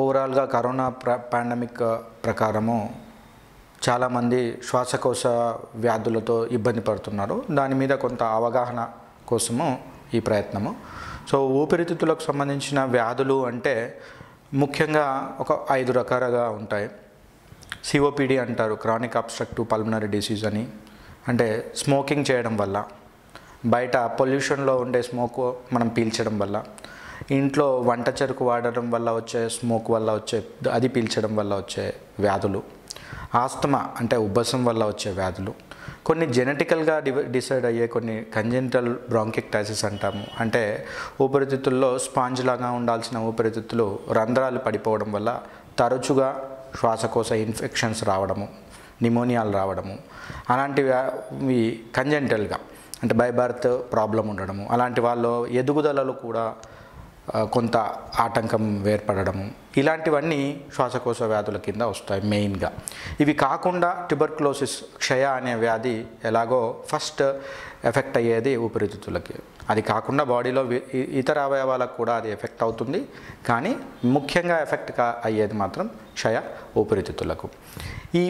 ఓవరాల్గా corona pandemic ప్రకారము చాలామంది శ్వాసకోశ వ్యాధులతో ఇబ్బంది పడుతున్నారు. దాని మీద కొంత అవగాహన కోసము ఈ ప్రయత్నము. సో ఊపిరితిత్తులకు సంబంధించిన వ్యాధులు అంటే ముఖ్యంగా ఒక 5 రకాలుగా ఉంటాయి. సిఓపిడి అంటారు, క్రానిక్ అబ్స్ట్రక్టివ్ పల్మనరీ డిసీజ్ అని. అంటే స్మోకింగ్ చేయడం వల్ల, బయట పొల్యూషన్లో ఉండే స్మోక్ మనం పీల్చడం వల్ల, ఇంట్లో వంట చెరుకు వాడడం వల్ల వచ్చే స్మోక్ వల్ల వచ్చే అది పీల్చడం వల్ల వచ్చే వ్యాధులు. ఆస్తమా అంటే ఉబ్బసం వల్ల వచ్చే వ్యాధులు. కొన్ని జెనెటికల్గా డిసైడ్ అయ్యే కొన్ని కంజెనిటల్ బ్రాంకిక్టైసిస్ అంటాము. అంటే ఊపిరితిత్తుల్లో స్పాంజ్ లాగా ఉండాల్సిన ఊపిరితిత్తులు రంధ్రాలు పడిపోవడం వల్ల తరచుగా శ్వాసకోశ ఇన్ఫెక్షన్స్ రావడము, నిమోనియాలు రావడము, అలాంటివి కంజెనిటల్గా అంటే బై బర్త్ ప్రాబ్లం ఉండడము. అలాంటి వాళ్ళు ఎదుగుదలలో కూడా కొంత ఆటంకం ఏర్పడడము, ఇలాంటివన్నీ శ్వాసకోశ వ్యాధుల కింద వస్తాయి మెయిన్గా. ఇవి కాకుండా ట్యూబర్క్యులోసిస్, క్షయ అనే వ్యాధి ఎలాగో ఫస్ట్ ఎఫెక్ట్ అయ్యేది ఊపిరితిత్తులకి. అది కాకుండా బాడీలో ఇతర అవయవాలకు కూడా అది ఎఫెక్ట్ అవుతుంది. కానీ ముఖ్యంగా ఎఫెక్ట్ అయ్యేది మాత్రం క్షయ ఊపిరితిత్తులకు. ఈ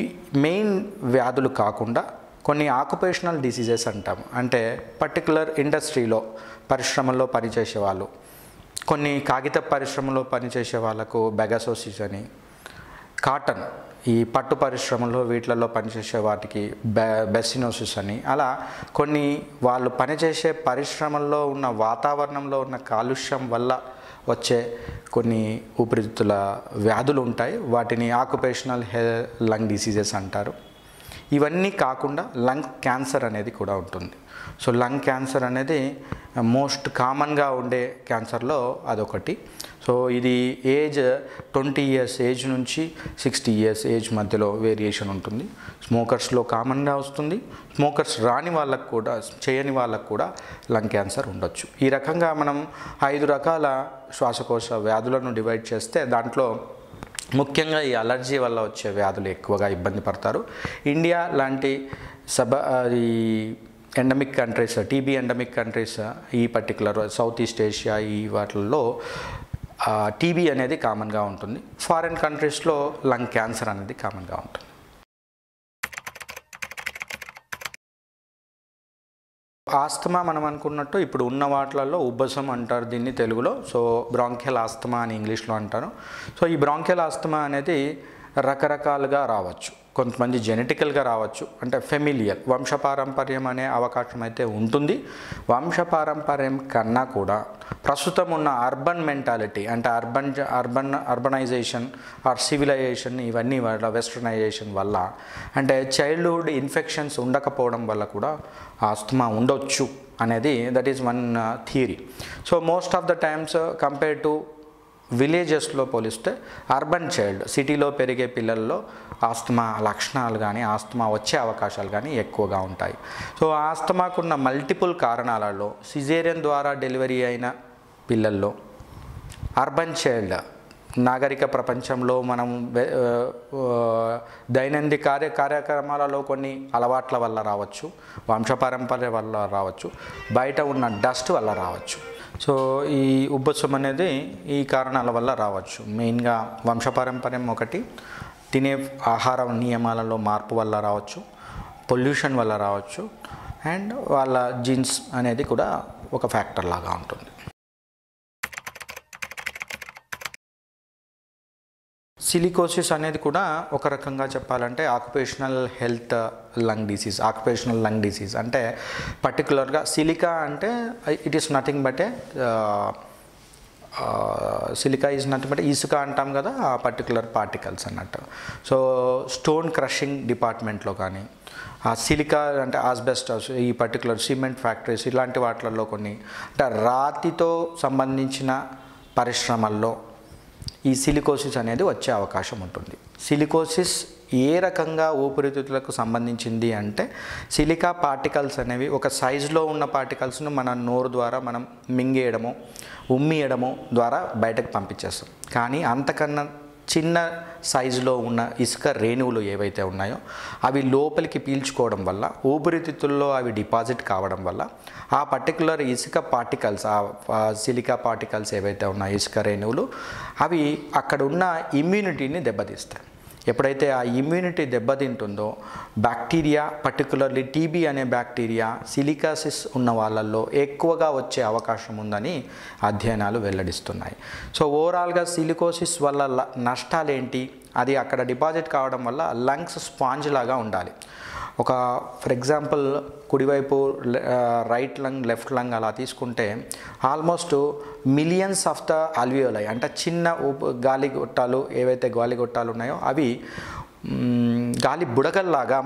మెయిన్ వ్యాధులు కాకుండా కొన్ని ఆక్యుపేషనల్ డిసీజెస్ అంటాము. అంటే పర్టికులర్ ఇండస్ట్రీలో, పరిశ్రమల్లో పనిచేసే వాళ్ళు, కొన్ని కాగిత పరిశ్రమలో పనిచేసే వాళ్ళకు బెగాసోసిస్ అని, కాటన్ ఈ పట్టు పరిశ్రమలో వీటిలలో పనిచేసే వాటికి బెసినోసిస్ అని, అలా కొన్ని వాళ్ళు పనిచేసే పరిశ్రమల్లో ఉన్న వాతావరణంలో ఉన్న కాలుష్యం వల్ల వచ్చే కొన్ని ఊపిరితిత్తుల వ్యాధులు ఉంటాయి. వాటిని ఆక్యుపేషనల్ లంగ్ డిసీజెస్ అంటారు. ఇవన్నీ కాకుండా లంగ్ క్యాన్సర్ అనేది కూడా ఉంటుంది. సో లంగ్ క్యాన్సర్ అనేది మోస్ట్ కామన్గా ఉండే క్యాన్సర్లో అదొకటి. సో ఇది ఏజ్ 20 years ఏజ్ నుంచి 60 years ఏజ్ మధ్యలో వేరియేషన్ ఉంటుంది. స్మోకర్స్లో కామన్గా వస్తుంది. స్మోకర్స్ రాని వాళ్ళకు కూడా, చేయని వాళ్ళకు కూడా లంగ్ క్యాన్సర్ ఉండొచ్చు. ఈ రకంగా మనం 5 రకాల శ్వాసకోశ వ్యాధులను డివైడ్ చేస్తే దాంట్లో ముఖ్యంగా ఈ అలర్జీ వల్ల వచ్చే వ్యాధులు ఎక్కువగా ఇబ్బంది పడతారు. ఇండియా లాంటి ఈ endemic countries, TB endemic countries, ఈ పర్టికులర్ సౌత్ ఈస్ట్ ఏషియా ఈ వాటిల్లో టీబీ అనేది కామన్గా ఉంటుంది. ఫారిన్ కంట్రీస్లో లంగ్ క్యాన్సర్ అనేది కామన్గా ఉంటుంది. ఆస్తమా మనం అనుకున్నట్టు ఇప్పుడు ఉన్న వాటిలలో ఉబ్బసం అంటారు దీన్ని తెలుగులో. సో బ్రాంకియల్ ఆస్తమా అని ఇంగ్లీష్లో అంటారు. సో ఈ బ్రాంకియల్ ఆస్తమా అనేది రకరకాలుగా రావచ్చు. కొంతమంది జెనెటికల్గా రావచ్చు, అంటే ఫెమిలియల్ వంశపారంపర్యం అనే అవకాశం అయితే ఉంటుంది. వంశపారంపర్యం కన్నా కూడా ప్రస్తుతం ఉన్న అర్బన్ మెంటాలిటీ, అంటే అర్బనైజేషన్ ఆర్ సివిలైజేషన్, ఇవన్నీ వల్ల, వెస్టర్నైజేషన్ వల్ల, అంటే చైల్డ్హుడ్ ఇన్ఫెక్షన్స్ ఉండకపోవడం వల్ల కూడా ఆస్తమా ఉండొచ్చు అనేది that is one theory. So most of the times compare to విలేజెస్లో పోలిస్తే అర్బన్ చైల్డ్, సిటీలో పెరిగే పిల్లల్లో ఆస్తమా లక్షణాలు కానీ ఆస్తమా వచ్చే అవకాశాలు కానీ ఎక్కువగా ఉంటాయి. సో ఆస్తమాకున్న మల్టిపుల్ కారణాలలో సిజేరియన్ ద్వారా డెలివరీ అయిన పిల్లల్లో, అర్బన్ చైల్డ్, నాగరిక ప్రపంచంలో మనం దైనందిక కార్యక్రమాలలో కొన్ని అలవాట్ల వల్ల రావచ్చు, వంశపారంపర్యం వల్ల రావచ్చు, బయట ఉన్న డస్ట్ వల్ల రావచ్చు. సో ఈ ఉబ్బసం అనేది ఈ కారణాల వల్ల రావచ్చు. మెయిన్గా వంశపారంపర్యం ఒకటి, తినే ఆహార నియమాలలో మార్పు వల్ల రావచ్చు, పొల్యూషన్ వల్ల రావచ్చు, అండ్ వాళ్ళ జీన్స్ అనేది కూడా ఒక ఫ్యాక్టర్ లాగా ఉంటుంది. సిలికోసిస్ అనేది కూడా ఒక రకంగా చెప్పాలంటే occupational health lung disease. Occupational lung disease అంటే పర్టికులర్గా సిలికా అంటే it is nothing but silica is nothing but ఇసుక అంటాం కదా, ఆ పర్టికులర్ పార్టికల్స్ అన్నట్టు. సో స్టోన్ క్రషింగ్ డిపార్ట్మెంట్లో కానీ, ఆ సిలికా అంటే ఆస్బెస్టాస్, ఈ పర్టికులర్ సిమెంట్ ఫ్యాక్టరీస్, ఇలాంటి వాటిల్లో కొన్ని అంటే రాతితో సంబంధించిన పరిశ్రమల్లో ఈ సిలికోసిస్ అనేది వచ్చే అవకాశం ఉంటుంది. సిలికోసిస్ ఏ రకంగా ఊపిరితిత్తులకు సంబంధించింది అంటే, సిలికా పార్టికల్స్ అనేవి ఒక సైజులో ఉన్న పార్టికల్స్ను మన నోరు ద్వారా మనం మింగేయడము, ఉమ్మియడము ద్వారా బయటకు పంపించేస్తాం. కానీ అంతకన్నా చిన్న సైజులో ఉన్న ఇసుక రేణువులు ఏవైతే ఉన్నాయో అవి లోపలికి పీల్చుకోవడం వల్ల ఊపిరితిత్తుల్లో అవి డిపాజిట్ కావడం వల్ల ఆ పర్టికులర్ ఇసుక పార్టికల్స్, ఆ సిలికా పార్టికల్స్ ఏవైతే ఉన్నాయో ఇసుక రేణువులు అవి అక్కడ ఉన్న ఇమ్యూనిటీని దెబ్బతీస్తాయి. ఎప్పుడైతే ఆ ఇమ్యూనిటీ దెబ్బతింటుందో బ్యాక్టీరియా, పర్టికులర్లీ టీబీ అనే బ్యాక్టీరియా సిలికాసిస్ ఉన్న వాళ్ళల్లో ఎక్కువగా వచ్చే అవకాశం ఉందని అధ్యయనాలు వెల్లడిస్తున్నాయి. సో ఓవరాల్గా సిలికోసిస్ వల్ల నష్టాలు ఏంటి? అది అక్కడ డిపాజిట్ కావడం వల్ల లంగ్స్ స్పాంజ్ లాగా ఉండాలి. ఒక ఫర్ ఎగ్జాంపుల్ కుడివైపు రైట్ లంగ్, లెఫ్ట్ లంగ్ అలా తీసుకుంటే almost millions of the alveoli అంటే చిన్న గాలిగొట్టాలు ఏవైతే గాలిగొట్టాలు ఉన్నాయో అవి గాలి బుడగల్లాగా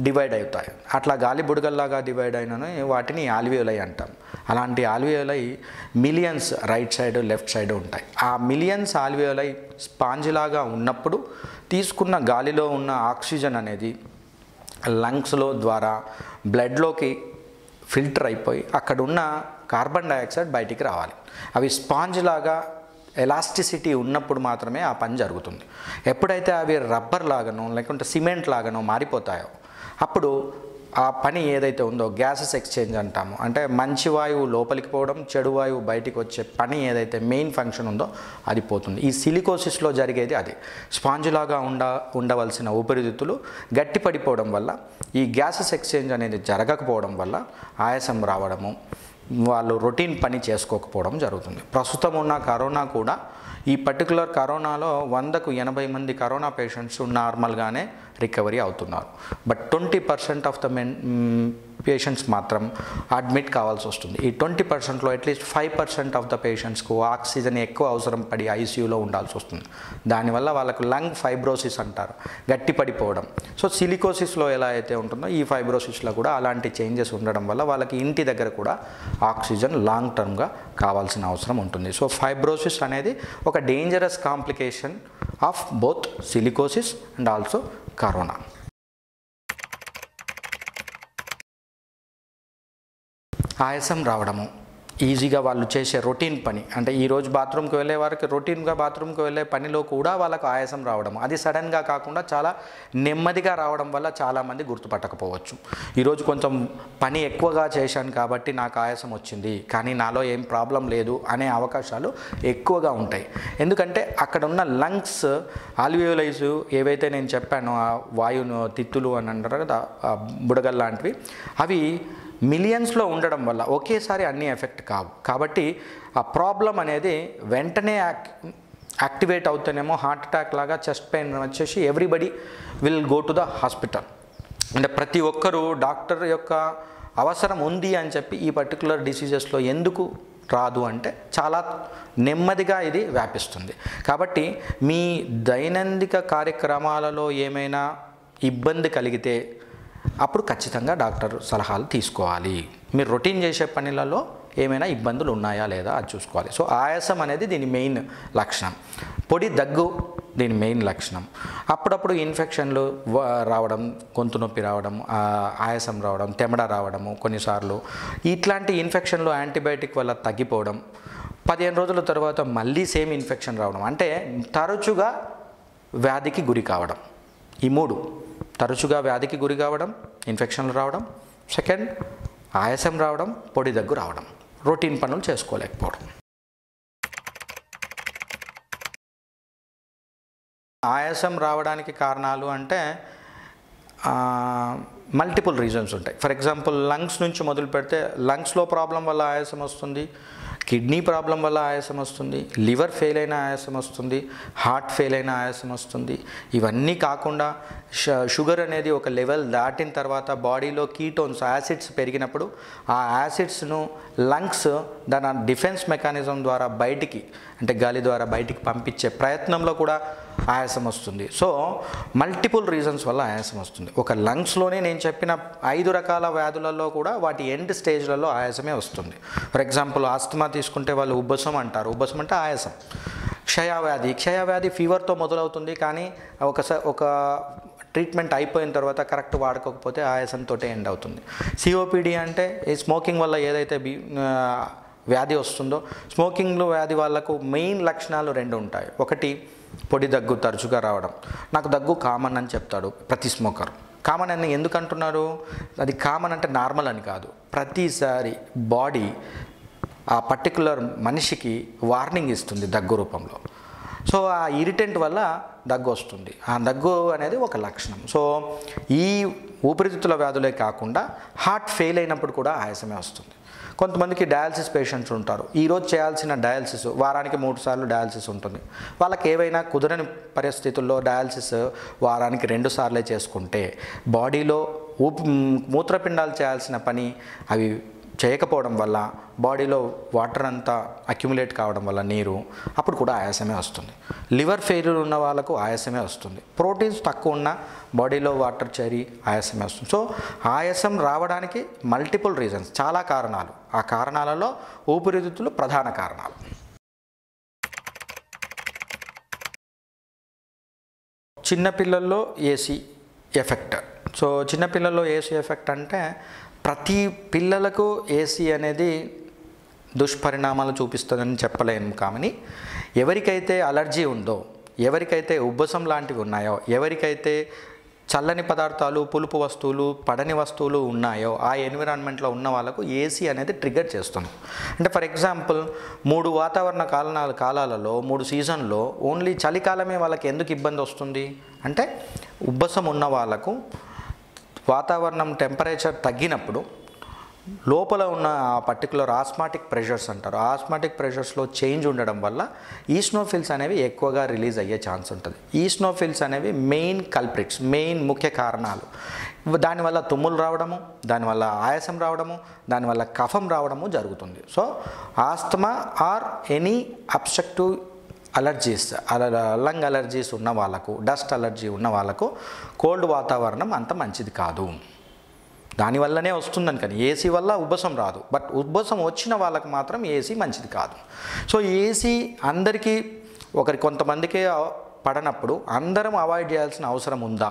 డివైడ్ అవుతాయి. అట్లా గాలి బుడగల్లాగా డివైడ్ అయినను వాటిని ఆల్వియోలై అంటాం. అలాంటి alveoli millions right side, left side ఉంటాయి. ఆ మిలియన్స్ ఆల్వియోలై స్పాంజ్ లాగా ఉన్నప్పుడు తీసుకున్న గాలిలో ఉన్న ఆక్సిజన్ అనేది లంగ్స్లో ద్వారా బ్లడ్లోకి ఫిల్టర్ అయిపోయి అక్కడ ఉన్న కార్బన్ డైఆక్సైడ్ బయటికి రావాలి. అవి స్పాంజ్ లాగా ఎలాస్టిసిటీ ఉన్నప్పుడు మాత్రమే ఆ పని జరుగుతుంది. ఎప్పుడైతే అవి రబ్బర్ లాగానో లేకుంటే సిమెంట్ లాగానో మారిపోతాయో అప్పుడు ఆ పని ఏదైతే ఉందో గ్యాసెస్ ఎక్స్చేంజ్ అంటాము. అంటే మంచి వాయువు లోపలికి పోవడం, చెడు వాయువు బయటికి వచ్చే పని ఏదైతే మెయిన్ ఫంక్షన్ ఉందో అది పోతుంది. ఈ సిలికోసిస్లో జరిగేది అది. స్పాంజ్ లాగా ఉండవలసిన ఊపిరితిత్తులు గట్టి పడిపోవడం వల్ల ఈ గ్యాసెస్ ఎక్స్చేంజ్ అనేది జరగకపోవడం వల్ల ఆయాసం రావడము, వాళ్ళు రొటీన్ పని చేసుకోకపోవడం జరుగుతుంది. ప్రస్తుతం ఉన్న కరోనా కూడా ఈ పర్టికులర్ కరోనాలో 100కు 80 మంది కరోనా పేషెంట్స్ నార్మల్గానే రికవరీ అవుతున్నారు. బట్ 20% ఆఫ్ ద పేషెంట్స్ మాత్రం అడ్మిట్ కావాల్సి వస్తుంది. ఈ 20%లో అట్లీస్ట్ 5% ఆఫ్ ద పేషెంట్స్కు ఆక్సిజన్ ఎక్కువ అవసరం పడి ఐసీయూలో ఉండాల్సి వస్తుంది. దానివల్ల వాళ్ళకు లంగ్ ఫైబ్రోసిస్ అంటారు, గట్టి పడిపోవడం. సో సిలికోసిస్లో ఎలా అయితే ఉంటుందో ఈ ఫైబ్రోసిస్లో కూడా అలాంటి చేంజెస్ ఉండడం వల్ల వాళ్ళకి ఇంటి దగ్గర కూడా ఆక్సిజన్ లాంగ్ టర్మ్గా కావాల్సిన అవసరం ఉంటుంది. సో ఫైబ్రోసిస్ అనేది ఒక dangerous complication of both silicosis and also corona. ఆయాసం రావడము, ఈజీగా వాళ్ళు చేసే రొటీన్ పని అంటే ఈరోజు బాత్రూమ్కి వెళ్ళే వారికి రొటీన్గా బాత్రూమ్కి వెళ్ళే పనిలో కూడా వాళ్ళకు ఆయాసం రావడం, అది సడన్గా కాకుండా చాలా నెమ్మదిగా రావడం వల్ల చాలామంది గుర్తుపట్టకపోవచ్చు. ఈరోజు కొంచెం పని ఎక్కువగా చేశాను కాబట్టి నాకు ఆయాసం వచ్చింది, కానీ నాలో ఏం ప్రాబ్లం లేదు అనే అవకాశాలు ఎక్కువగా ఉంటాయి. ఎందుకంటే అక్కడ ఉన్న లంగ్స్ ఆల్వియోలైస్ ఏవైతే నేను చెప్పానో ఆ వాయువును తిత్తులు అని అంటారు కదా, బుడగల్ లాంటివి, అవి మిలియన్స్లో ఉండడం వల్ల ఒకేసారి అన్నీ ఎఫెక్ట్ కావు. కాబట్టి ఆ ప్రాబ్లం అనేది వెంటనే యాక్టివేట్ అవుతానేమో హార్ట్ అటాక్ లాగా చెస్ట్ పెయిన్ వచ్చేసి everybody will go to the hospital. అంటే ప్రతి ఒక్కరూ డాక్టర్ యొక్క అవసరం ఉంది అని చెప్పి ఈ పర్టికులర్ డిసీజెస్లో ఎందుకు రాదు అంటే చాలా నెమ్మదిగా ఇది వ్యాపిస్తుంది. కాబట్టి మీ దైనందిక కార్యక్రమాలలో ఏమైనా ఇబ్బంది కలిగితే అప్పుడు ఖచ్చితంగా డాక్టర్ సలహాలు తీసుకోవాలి. మీరు రొటీన్ చేసే పనులలో ఏమైనా ఇబ్బందులు ఉన్నాయా లేదా అది చూసుకోవాలి. సో ఆయాసం అనేది దీని మెయిన్ లక్షణం. పొడి దగ్గు దీని మెయిన్ లక్షణం. అప్పుడప్పుడు ఇన్ఫెక్షన్లు రావడం, గొంతు నొప్పి రావడం, ఆయాసం రావడం, తెమడ రావడము, కొన్నిసార్లు ఇట్లాంటి ఇన్ఫెక్షన్లు యాంటీబయాటిక్ వల్ల తగ్గిపోవడం, 15 రోజుల తర్వాత మళ్ళీ సేమ్ ఇన్ఫెక్షన్ రావడం, అంటే తరచుగా వ్యాధికి గురి కావడం. ఈ 3 తరచుగా వ్యాధికి గురి కావడం, ఇన్ఫెక్షన్లు రావడం, సెకండ్ ఆయాసం రావడం, పొడి దగ్గు రావడం, రొటీన్ పనులు చేసుకోలేకపోవడం. ఆయాసం రావడానికి కారణాలు అంటే మల్టిపుల్ రీజన్స్ ఉంటాయి. ఫర్ ఎగ్జాంపుల్ లంగ్స్ నుంచి మొదలు పెడితే లంగ్స్లో ప్రాబ్లం వల్ల ఆయాసం వస్తుంది, కిడ్నీ ప్రాబ్లం వల్ల ఆయాసం వస్తుంది, లివర్ ఫెయిల్ అయిన ఆయాసం వస్తుంది, హార్ట్ ఫెయిల్ అయిన ఆయాసం వస్తుంది. ఇవన్నీ కాకుండా షుగర్ అనేది ఒక లెవెల్ దాటిన తర్వాత బాడీలో కీటోన్స్, యాసిడ్స్ పెరిగినప్పుడు ఆ యాసిడ్స్ను లంగ్స్ దాని డిఫెన్స్ మెకానిజం ద్వారా బయటికి, అంటే గాలి ద్వారా బయటికి పంపించే ప్రయత్నంలో కూడా ఆయాసం వస్తుంది. సో మల్టిపుల్ రీజన్స్ వల్ల ఆయాసం వస్తుంది. ఒక లంగ్స్లోనే నేను చెప్పిన 5 రకాల వ్యాధులలో కూడా వాటి ఎండ్ స్టేజ్లలో ఆయాసమే వస్తుంది. ఫర్ ఎగ్జాంపుల్ ఆస్తమా తీసుకుంటే వాళ్ళు ఉబ్బసం అంటారు, ఉబ్బసం అంటే ఆయాసం. క్షయవ్యాధి ఫీవర్తో మొదలవుతుంది, కానీ ఒక ట్రీట్మెంట్ అయిపోయిన తర్వాత కరెక్ట్ వాడుకోకపోతే ఆయాసంతో ఎండ్ అవుతుంది. సిఓపిడి అంటే ఈ స్మోకింగ్ వల్ల ఏదైతే వ్యాధి వస్తుందో, స్మోకింగ్లో వ్యాధి వాళ్ళకు మెయిన్ లక్షణాలు 2 ఉంటాయి. ఒకటి పొడి దగ్గు తరచుగా రావడం. నాకు దగ్గు కామన్ అని చెప్తాడు ప్రతి స్మోకర్. కామన్ అని ఎందుకు అంటున్నారు? అది కామన్ అంటే నార్మల్ అని కాదు. ప్రతిసారి బాడీ ఆ పర్టికులర్ మనిషికి వార్నింగ్ ఇస్తుంది దగ్గు రూపంలో. సో ఆ ఇరిటెంట్ వల్ల దగ్గు వస్తుంది. ఆ దగ్గు అనేది ఒక లక్షణం. సో ఈ ఊపిరితిత్తుల వ్యాధులే కాకుండా హార్ట్ ఫెయిల్ అయినప్పుడు కూడా ఆయాసమే వస్తుంది. కొంతమందికి డయాలసిస్ పేషెంట్స్ ఉంటారు. ఈరోజు చేయాల్సిన డయాలసిస్ వారానికి 3 సార్లు డయాలసిస్ ఉంటుంది. వాళ్ళకి ఏవైనా కుదరని పరిస్థితుల్లో డయాలసిస్ వారానికి 2 సార్లే చేసుకుంటే బాడీలో మూత్రపిండాలు చేయాల్సిన పని అవి చేయకపోవడం వల్ల బాడీలో వాటర్ అంతా అక్యుములేట్ కావడం వల్ల నీరు అప్పుడు కూడా ఆయాసమే వస్తుంది. లివర్ ఫెయిల్యూర్ ఉన్న వాళ్ళకు ఆయాసమే వస్తుంది. ప్రోటీన్స్ తక్కువ ఉన్న బాడీలో వాటర్ చేరి ఆయాసమే వస్తుంది. సో ఆయాసం రావడానికి మల్టిపుల్ రీజన్స్, చాలా కారణాలు. ఆ కారణాలలో ఊపిరితిత్తులు ప్రధాన కారణాలు. చిన్నపిల్లల్లో ఏసీ ఎఫెక్ట్. సో చిన్నపిల్లల్లో ఏసీ ఎఫెక్ట్ అంటే ప్రతి పిల్లలకు ఏసీ అనేది దుష్పరిణామాలు చూపిస్తుందని చెప్పలేము. కానీ ఎవరికైతే అలర్జీ ఉందో, ఎవరికైతే ఉబ్బసం లాంటివి ఉన్నాయో, ఎవరికైతే చల్లని పదార్థాలు, పులుపు వస్తువులు, పడని వస్తువులు ఉన్నాయో ఆ ఎన్విరాన్మెంట్లో ఉన్న వాళ్ళకు ఏసీ అనేది ట్రిగర్ చేస్తుంది. అంటే ఫర్ ఎగ్జాంపుల్ 3 వాతావరణ కాలాలలో 3 సీజన్లో ఓన్లీ చలికాలమే వాళ్ళకి ఎందుకు ఇబ్బంది వస్తుంది అంటే ఉబ్బసం ఉన్న వాళ్ళకు వాతావరణం టెంపరేచర్ తగ్గినప్పుడు లోపల ఉన్న ఆ పర్టికులర్ ఆస్మాటిక్ ప్రెషర్స్ అంటారు. ఆస్మాటిక్ ప్రెషర్స్లో చేంజ్ ఉండడం వల్ల ఈస్నోఫిల్స్ అనేవి ఎక్కువగా రిలీజ్ అయ్యే ఛాన్స్ ఉంటుంది. ఈస్నోఫిల్స్ అనేవి మెయిన్ కల్ప్రిట్స్, మెయిన్ ముఖ్య కారణాలు. దానివల్ల తుమ్ములు రావడము, దానివల్ల ఆయాసం రావడము, దానివల్ల కఫం రావడము జరుగుతుంది. So asthma or any obstructive allergies, lung allergies ఉన్న వాళ్ళకు, డస్ట్ అలర్జీ ఉన్న వాళ్ళకు కోల్డ్ వాతావరణం అంత మంచిది కాదు. దానివల్లనే వస్తుందని, కానీ ఏసీ వల్ల ఉబ్బసం రాదు. బట్ ఉబ్బసం వచ్చిన వాళ్ళకి మాత్రం ఏసీ మంచిది కాదు. సో ఏసీ అందరికీ కొంతమందికి పడనప్పుడు అందరం అవాయిడ్ చేయాల్సిన అవసరం ఉందా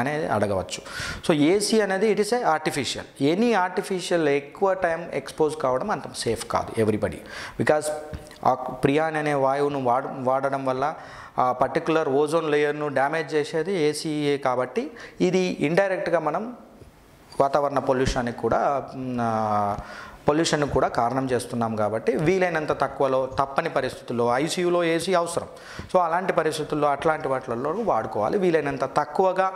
అనేది అడగవచ్చు. సో ఏసీ అనేది it is a artificial. Any artificial ఎక్కువ టైం ఎక్స్పోజ్ కావడం అంత సేఫ్ కాదు ఎవ్రీబడి. బికాజ్ ఆ ప్రియాన్ అనే వాయువును వాడడం వల్ల ఆ పర్టికులర్ ఓజోన్ లేయర్ను డ్యామేజ్ చేసేది ఏసీయే. కాబట్టి ఇది ఇండైరెక్ట్గా మనం వాతావరణ పొల్యూషన్కి కూడా కారణం చేస్తున్నాం. కాబట్టి వీలైనంత తక్కువలో, తప్పని పరిస్థితుల్లో ఐసీయూలో ఏసీ అవసరం. సో అలాంటి పరిస్థితుల్లో అట్లాంటి వాటిల్లో వాడుకోవాలి. వీలైనంత తక్కువగా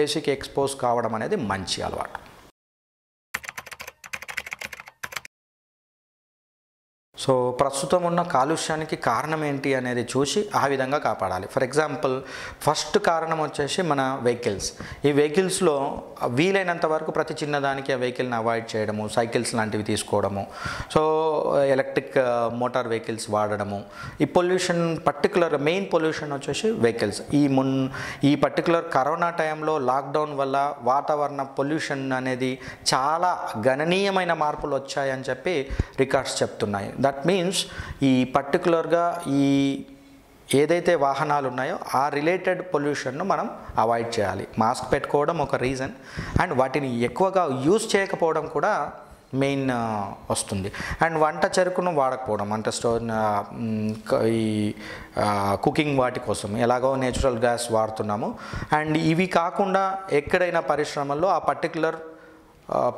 ఏసీకి ఎక్స్పోజ్ కావడం అనేది మంచి అలవాటు. సో ప్రస్తుతం ఉన్న కాలుష్యానికి కారణం ఏంటి అనేది చూసి ఆ విధంగా కాపాడాలి. ఫర్ ఎగ్జాంపుల్ ఫస్ట్ కారణం వచ్చేసి మన వెహికల్స్. ఈ వెహికల్స్లో వీలైనంత వరకు ప్రతి చిన్నదానికి ఆ వెహికల్ని అవాయిడ్ చేయడము, సైకిల్స్ లాంటివి తీసుకోవడము, సో ఎలక్ట్రిక్ మోటార్ వెహికల్స్ వాడడము. ఈ పొల్యూషన్ పర్టికులర్ మెయిన్ పొల్యూషన్ వచ్చేసి వెహికల్స్. ఈ పర్టికులర్ కరోనా టైంలో లాక్డౌన్ వల్ల వాతావరణ పొల్యూషన్ అనేది చాలా గణనీయమైన మార్పులు వచ్చాయని చెప్పి రికార్డ్స్ చెప్తున్నాయి. దట్ మీన్స్ ఈ పర్టికులర్గా ఈ ఏదైతే వాహనాలు ఉన్నాయో ఆ రిలేటెడ్ పొల్యూషన్ను మనం అవాయిడ్ చేయాలి. మాస్క్ పెట్టుకోవడం ఒక రీజన్, అండ్ వాటిని ఎక్కువగా యూజ్ చేయకపోవడం కూడా మెయిన్ వస్తుంది. అండ్ వంట చెరుకును వాడకపోవడం, అంటే ఈ కుకింగ్ వాటి కోసం ఎలాగో నేచురల్ గ్యాస్ వాడుతున్నాము. అండ్ ఇవి కాకుండా ఎక్కడైనా పరిశ్రమల్లో ఆ పర్టికులర్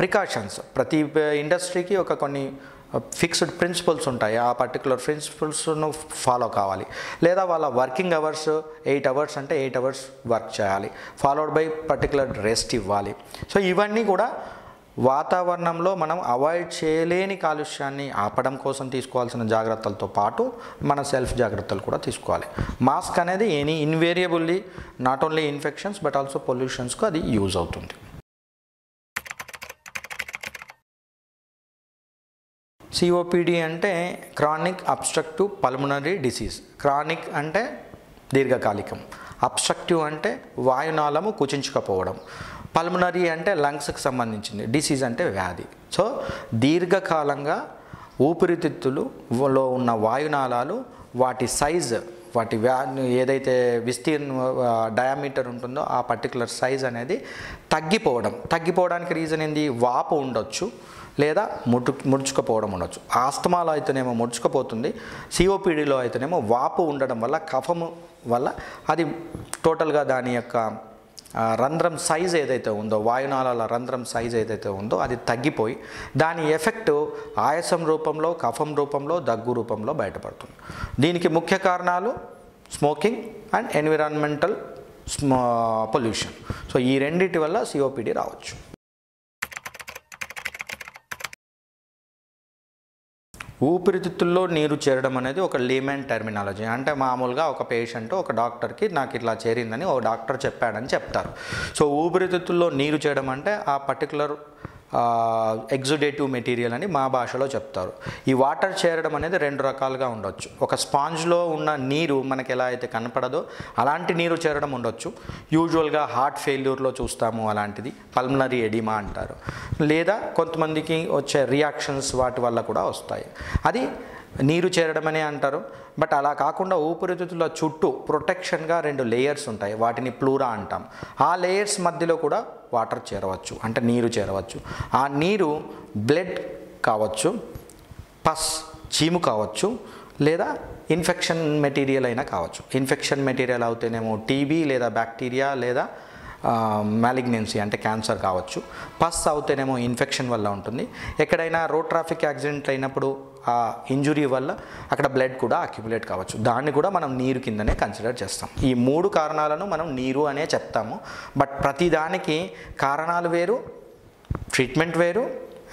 ప్రికాషన్స్, ప్రతి ఇండస్ట్రీకి కొన్ని ఫిక్స్డ్ ప్రిన్సిపల్స్ ఉంటాయి. ఆ పర్టికులర్ ప్రిన్సిపల్స్ను ఫాలో కావాలి. లేదా వాళ్ళ వర్కింగ్ అవర్స్ 8 అవర్స్ అంటే 8 అవర్స్ వర్క్ చేయాలి, ఫాలోడ్ బై పర్టికులర్ రెస్ట్ ఇవ్వాలి. సో ఇవన్నీ కూడా వాతావరణంలో మనం అవాయిడ్ చేయలేని కాలుష్యాన్ని ఆపడం కోసం తీసుకోవాల్సిన జాగ్రత్తలతో పాటు మన సెల్ఫ్ జాగ్రత్తలు కూడా తీసుకోవాలి. మాస్క్ అనేది invariably not only infections but also పొల్యూషన్స్కు అది యూజ్ అవుతుంది. సిఓపిడి అంటే chronic obstructive pulmonary disease. Chronic అంటే దీర్ఘకాలికం, అబ్స్ట్రక్టివ్ అంటే వాయునాళము కుచించుకపోవడం, పల్మనరీ అంటే లంగ్స్కి సంబంధించింది, డిసీజ్ అంటే వ్యాధి. సో దీర్ఘకాలంగా ఊపిరితిత్తులలో ఉన్న వాయునాళాలు వాటి సైజ్, వాటి ఏదైతే డయామీటర్ ఉంటుందో ఆ పర్టికులర్ సైజ్ అనేది తగ్గిపోవడానికి రీజన్ ఏంది? వాపు ఉండొచ్చు, లేదా ముడుచుకుపోవడం ఉండొచ్చు. ఆస్తమాలో అయితేనేమో ముడుచుకుపోతుంది, సిఓపిడిలో అయితేనేమో వాపు ఉండడం వల్ల కఫము వల్ల అది టోటల్గా దాని యొక్క రంధ్రం సైజ్ ఏదైతే ఉందో, వాయునాళాల రంధ్రం సైజ్ ఏదైతే ఉందో అది తగ్గిపోయి దాని ఎఫెక్ట్ ఆయాసం రూపంలో, కఫం రూపంలో, దగ్గు రూపంలో బయటపడుతుంది. దీనికి ముఖ్య కారణాలు smoking and environmental pollution. So ఈ రెండింటి వల్ల సిఓపిడి రావచ్చు. ఊపిరితిత్తుల్లో నీరు చేరడం అనేది ఒక లేమన్ టెర్మినాలజీ. అంటే మామూలుగా ఒక పేషెంట్ ఒక డాక్టర్కి నాకు ఇట్లా చేరిందని ఒక డాక్టర్ చెప్పాడని చెప్తారు. సో ఊపిరితిత్తుల్లో నీరు చేయడం అంటే ఆ పర్టికులర్ ఎగ్జుడేటివ్ మెటీరియల్ అని మా భాషలో చెప్తారు. ఈ వాటర్ చేరడం అనేది రెండు రకాలుగా ఉండొచ్చు. ఒక స్పాంజ్లో ఉన్న నీరు మనకి ఎలా అయితే కనపడదో అలాంటి నీరు చేరడం ఉండొచ్చు. యూజువల్గా హార్ట్ ఫెయిల్యూర్లో చూస్తాము అలాంటిది, పల్మనరీ ఎడిమా అంటారు. లేదా కొంతమందికి వచ్చే రియాక్షన్స్ వాటి వల్ల కూడా వస్తాయి, అది నీరు చేరడం అనే అంటారు. బట్ అలా కాకుండా ఊపిరితిత్తుల చుట్టూ ప్రొటెక్షన్గా రెండు లేయర్స్ ఉంటాయి, వాటిని ప్లూరా అంటాం. ఆ లేయర్స్ మధ్యలో కూడా వాటర్ చేరవచ్చు, అంటే నీరు చేరవచ్చు. ఆ నీరు బ్లడ్ కావచ్చు, పస్ చీము కావచ్చు, లేదా ఇన్ఫెక్షన్ మెటీరియల్ అయినా కావచ్చు. ఇన్ఫెక్షన్ మెటీరియల్ అవుతేనేమో టీబీ లేదా బ్యాక్టీరియా లేదా మ్యాలిగ్నెన్సీ అంటే క్యాన్సర్ కావచ్చు. పస్ అవుతేనేమో ఇన్ఫెక్షన్ వల్ల ఉంటుంది. ఎక్కడైనా రోడ్ ట్రాఫిక్ యాక్సిడెంట్ అయినప్పుడు ఆ ఇంజురీ వల్ల అక్కడ బ్లడ్ కూడా అక్యుములేట్ కావచ్చు, దాన్ని కూడా మనం నీరు కిందనే కన్సిడర్ చేస్తాం. ఈ మూడు కారణాలను మనం నీరు అనే చెప్తాము. బట్ ప్రతిదానికి కారణాలు వేరు, ట్రీట్మెంట్ వేరు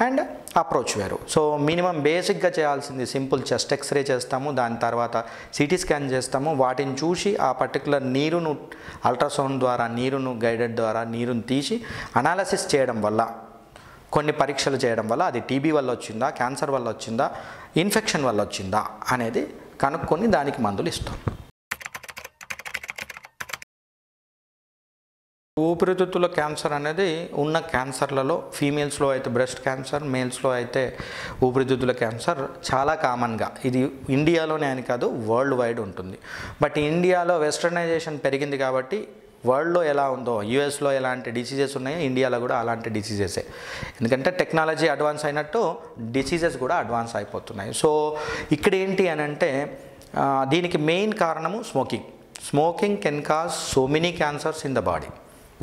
అండ్ అప్రోచ్ వేరు. సో మినిమం బేసిక్గా చేయాల్సింది సింపుల్ చెస్ట్ ఎక్స్రే చేస్తాము, దాని తర్వాత సిటీ స్కాన్ చేస్తాము. వాటిని చూసి ఆ పర్టికులర్ నీరును అల్ట్రాసౌండ్ ద్వారా, నీరును గైడెడ్ ద్వారా నీరును తీసి అనాలసిస్ చేయడం వల్ల, కొన్ని పరీక్షలు చేయడం వల్ల అది టీబీ వల్ల వచ్చిందా, క్యాన్సర్ వల్ల వచ్చిందా, ఇన్ఫెక్షన్ వల్ల వచ్చిందా అనేది కనుక్కొని దానికి మందులు ఇస్తాం. ఊపిరితిత్తుల క్యాన్సర్ అనేది ఉన్న క్యాన్సర్లలో ఫీమేల్స్లో అయితే బ్రెస్ట్ క్యాన్సర్, మేల్స్లో అయితే ఊపిరితిత్తుల క్యాన్సర్ చాలా కామన్గా, ఇది ఇండియాలోనే అని కాదు వరల్డ్ వైడ్ ఉంటుంది. బట్ ఇండియాలో వెస్టర్నైజేషన్ పెరిగింది కాబట్టి వరల్డ్లో ఎలా ఉందో, యూఎస్లో ఎలాంటి డిసీజెస్ ఉన్నాయో ఇండియాలో కూడా అలాంటి డిసీజెసే. ఎందుకంటే టెక్నాలజీ అడ్వాన్స్ అయినట్టు డిసీజెస్ కూడా అడ్వాన్స్ అయిపోతున్నాయి. సో ఇక్కడ ఏంటి అని అంటే దీనికి మెయిన్ కారణము smoking. Smoking can cause so many cancers in the body.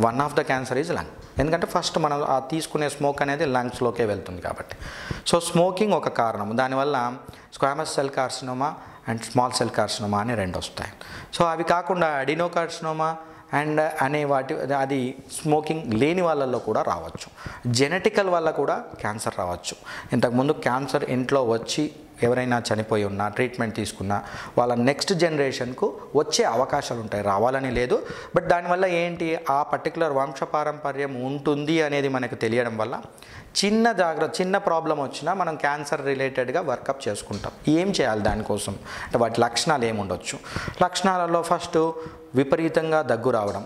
One of the cancer is lung. ఎందుకంటే ఫస్ట్ మనం తీసుకునే స్మోక్ అనేది లంగ్స్లోకే వెళ్తుంది కాబట్టి. సో స్మోకింగ్ ఒక కారణం. దానివల్ల squamous cell carcinoma and small cell carcinoma అని రెండు వస్తాయి. సో అవి కాకుండా అడినోకార్సినోమా అండ్ అనే అది స్మోకింగ్ లేని వాళ్ళల్లో కూడా రావచ్చు. జెనెటికల్ వల్ల కూడా క్యాన్సర్ రావచ్చు. ఇంతకుముందు క్యాన్సర్ ఇంట్లో వచ్చి ఎవరైనా చనిపోయి ఉన్నా, ట్రీట్మెంట్ తీసుకున్నా వాళ్ళ నెక్స్ట్ జనరేషన్కు వచ్చే అవకాశాలు ఉంటాయి, రావాలని లేదు. బట్ దానివల్ల ఏంటి, ఆ పర్టికులర్ వంశపారంపర్యం ఉంటుంది అనేది మనకు తెలియడం వల్ల చిన్న ప్రాబ్లం వచ్చినా మనం క్యాన్సర్ రిలేటెడ్గా వర్కప్ చేసుకుంటాం. ఏం చేయాలి దానికోసం అంటే వాటి లక్షణాలు ఏముండొచ్చు. లక్షణాలలో ఫస్ట్ విపరీతంగా దగ్గు రావడం,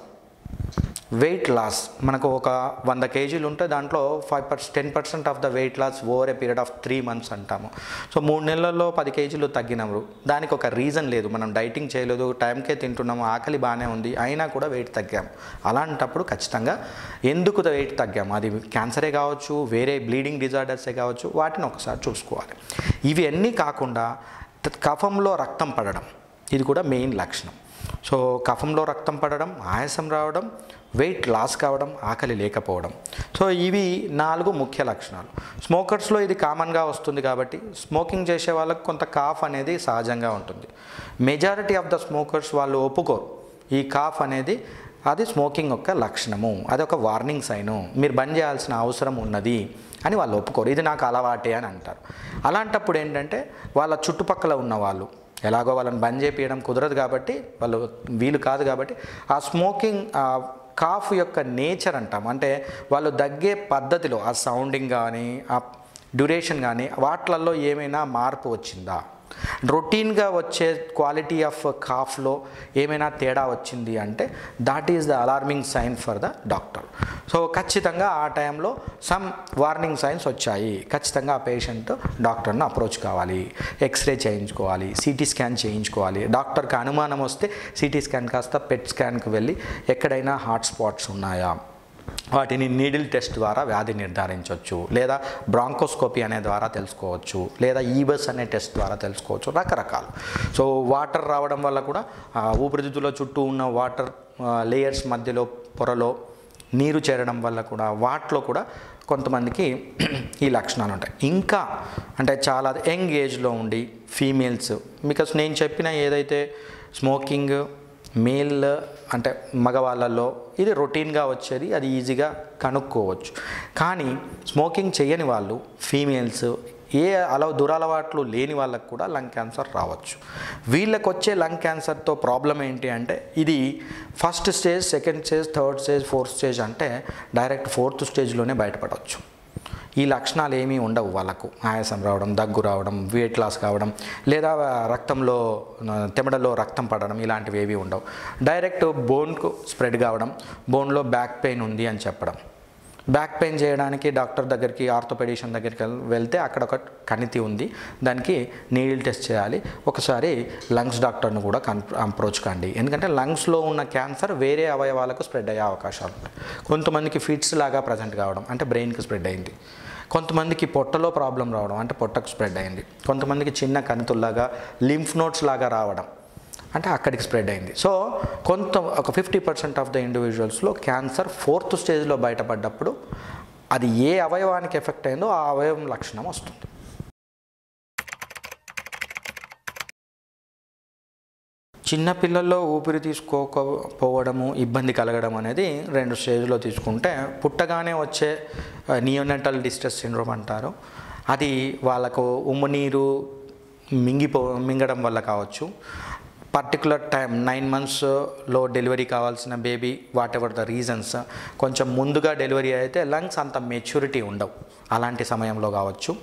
వెయిట్ లాస్. మనకు ఒక 100 kgs ఉంటే దాంట్లో 10% of the weight loss over a period of 3 months అంటాము. సో 3 నెలల్లో 10 kgs తగ్గినాము. దానికి ఒక రీజన్ లేదు, మనం డైటింగ్ చేయలేదు, టైంకే తింటున్నాము, ఆకలి బాగానే ఉంది, అయినా కూడా వెయిట్ తగ్గాము. అలాంటప్పుడు ఖచ్చితంగా ఎందుకు వెయిట్ తగ్గాము, అది క్యాన్సరే కావచ్చు, వేరే బ్లీడింగ్ డిజార్డర్సే కావచ్చు, వాటిని ఒకసారి చూసుకోవాలి. ఇవి అన్నీ కాకుండా కఫంలో రక్తం పడడం, ఇది కూడా మెయిన్ లక్షణం. సో కఫంలో రక్తం పడడం, ఆయాసం రావడం, వెయిట్ లాస్ కావడం, ఆకలి లేకపోవడం. సో ఇవి 4 ముఖ్య లక్షణాలు. స్మోకర్స్లో ఇది కామన్గా వస్తుంది కాబట్టి స్మోకింగ్ చేసే వాళ్ళకి కొంత కాఫ్ అనేది సహజంగా ఉంటుంది. మెజారిటీ ఆఫ్ ద స్మోకర్స్ వాళ్ళు ఒప్పుకోరు ఈ కాఫ్ అనేది అది స్మోకింగ్ యొక్క లక్షణము, అదొక వార్నింగ్ సైను, మీరు బంద్ చేయాల్సిన అవసరం ఉన్నది అని వాళ్ళు ఒప్పుకోరు. ఇది నాకు అలవాటే అని అంటారు. అలాంటప్పుడు ఏంటంటే వాళ్ళ చుట్టుపక్కల ఉన్న వాళ్ళు ఎలాగో వాళ్ళని బంద్ చేపించడం కుదరదు కాబట్టి, వాళ్ళు వీలు కాదు కాబట్టి ఆ స్మోకింగ్ కాఫ్ యొక్క నేచర్ అంటాం, అంటే వాళ్ళు దగ్గే పద్ధతిలో ఆ సౌండింగ్ కానీ ఆ డ్యూరేషన్ కానీ వాటిలలో ఏమైనా మార్పు వచ్చిందా, రొటీన్గా వచ్చే క్వాలిటీ ఆఫ్ కాఫ్లో ఏమైనా తేడా వచ్చింది అంటే that is the alarming sign for the doctor. So ఖచ్చితంగా ఆ టైంలో సమ్ వార్నింగ్ సైన్స్ వచ్చాయి, ఖచ్చితంగా ఆ పేషెంట్ డాక్టర్ని అప్రోచ్ కావాలి, ఎక్స్రే చేయించుకోవాలి, సిటీ స్కాన్ చేయించుకోవాలి. డాక్టర్కి అనుమానం వస్తే సిటీ స్కాన్ కాస్త పెట్ స్కాన్కి వెళ్ళి ఎక్కడైనా హాట్ స్పాట్స్ ఉన్నాయా, వాటిని నీడిల్ టెస్ట్ ద్వారా వ్యాధి నిర్ధారించవచ్చు, లేదా బ్రాంకోస్కోపీ అనే ద్వారా తెలుసుకోవచ్చు, లేదా ఈబస్ అనే టెస్ట్ ద్వారా తెలుసుకోవచ్చు, రకరకాలు. సో వాటర్ రావడం వల్ల కూడా ఊపిరితిత్తుల చుట్టూ ఉన్న వాటర్ లేయర్స్ మధ్యలో పొరలో నీరు చేరడం వల్ల కూడా వాటిలో కూడా కొంతమందికి ఈ లక్షణాలు ఉంటాయి. ఇంకా అంటే చాలా యంగ్ ఏజ్లో ఉండి ఫీమేల్స్, బికాస్ నేను చెప్పిన ఏదైతే స్మోకింగ్ మేల్ అంటే మగవాళ్ళల్లో ఇది రొటీన్గా వచ్చేది, అది ఈజీగా కనుక్కోవచ్చు. కానీ స్మోకింగ్ చేయని వాళ్ళు ఫీమేల్స్, ఏ దురలవాట్లు లేని వాళ్ళకు కూడా లంగ్ క్యాన్సర్ రావచ్చు. వీళ్ళకి వచ్చే లంగ్ క్యాన్సర్తో ప్రాబ్లం ఏంటి అంటే ఇది first stage, second stage, third stage, fourth stage అంటే డైరెక్ట్ ఫోర్త్ స్టేజ్లోనే బయటపడవచ్చు. ఈ లక్షణాలు ఏమీ ఉండవు వాళ్ళకు. ఆయాసం రావడం, దగ్గు రావడం, వెయిట్ లాస్ కావడం, లేదా రక్తంలో తెమడలో రక్తం పడడం, ఇలాంటివి ఏవి ఉండవు. డైరెక్ట్ బోన్కు స్ప్రెడ్ కావడం, బోన్లో బ్యాక్ పెయిన్ ఉంది అని చెప్పడం. బ్యాక్ పెయిన్ చేయడానికి డాక్టర్ దగ్గరికి, ఆర్థోపెడిషన్ దగ్గరికి వెళ్తే అక్కడ ఒక కణితి ఉంది, దానికి నీడిల్ టెస్ట్ చేయాలి. ఒకసారి లంగ్స్ డాక్టర్ను కూడా అప్రోచ్ కండి, ఎందుకంటే లంగ్స్లో ఉన్న క్యాన్సర్ వేరే అవయవాలకు స్ప్రెడ్ అయ్యే అవకాశాలు ఉంటాయి. కొంతమందికి ఫిట్స్ లాగా ప్రజెంట్ కావడం అంటే బ్రెయిన్కి స్ప్రెడ్ అయింది, కొంతమందికి పొట్టలో ప్రాబ్లం రావడం అంటే పొట్టకు స్ప్రెడ్ అయింది, కొంతమందికి చిన్న కణితుల్లాగా లింఫ్ నోడ్స్ లాగా రావడం అంటే అక్కడికి స్ప్రెడ్ అయింది. సో ఒక 50% ఆఫ్ ద ఇండివిజువల్స్లో క్యాన్సర్ ఫోర్త్ స్టేజ్లో బయటపడ్డప్పుడు అది ఏ అవయవానికి ఎఫెక్ట్ అయిందో ఆ అవయవం లక్షణం వస్తుంది. చిన్నపిల్లల్లో ఊపిరి తీసుకోకపోవడము, ఇబ్బంది కలగడం అనేది 2 స్టేజ్లో తీసుకుంటే, పుట్టగానే వచ్చే నియోనటల్ డిస్ట్రెస్ సిండ్రోమ్ అంటారు. అది వాళ్ళకు ఉమ్ము నీరు మింగడం వల్ల కావచ్చు, పర్టికులర్ టైం 9 monthsలో డెలివరీ కావాల్సిన baby, what ever the reasons, కొంచెం ముందుగా డెలివరీ అయితే లంగ్స్ అంత మెచ్యూరిటీ ఉండవు, అలాంటి సమయంలో కావచ్చు.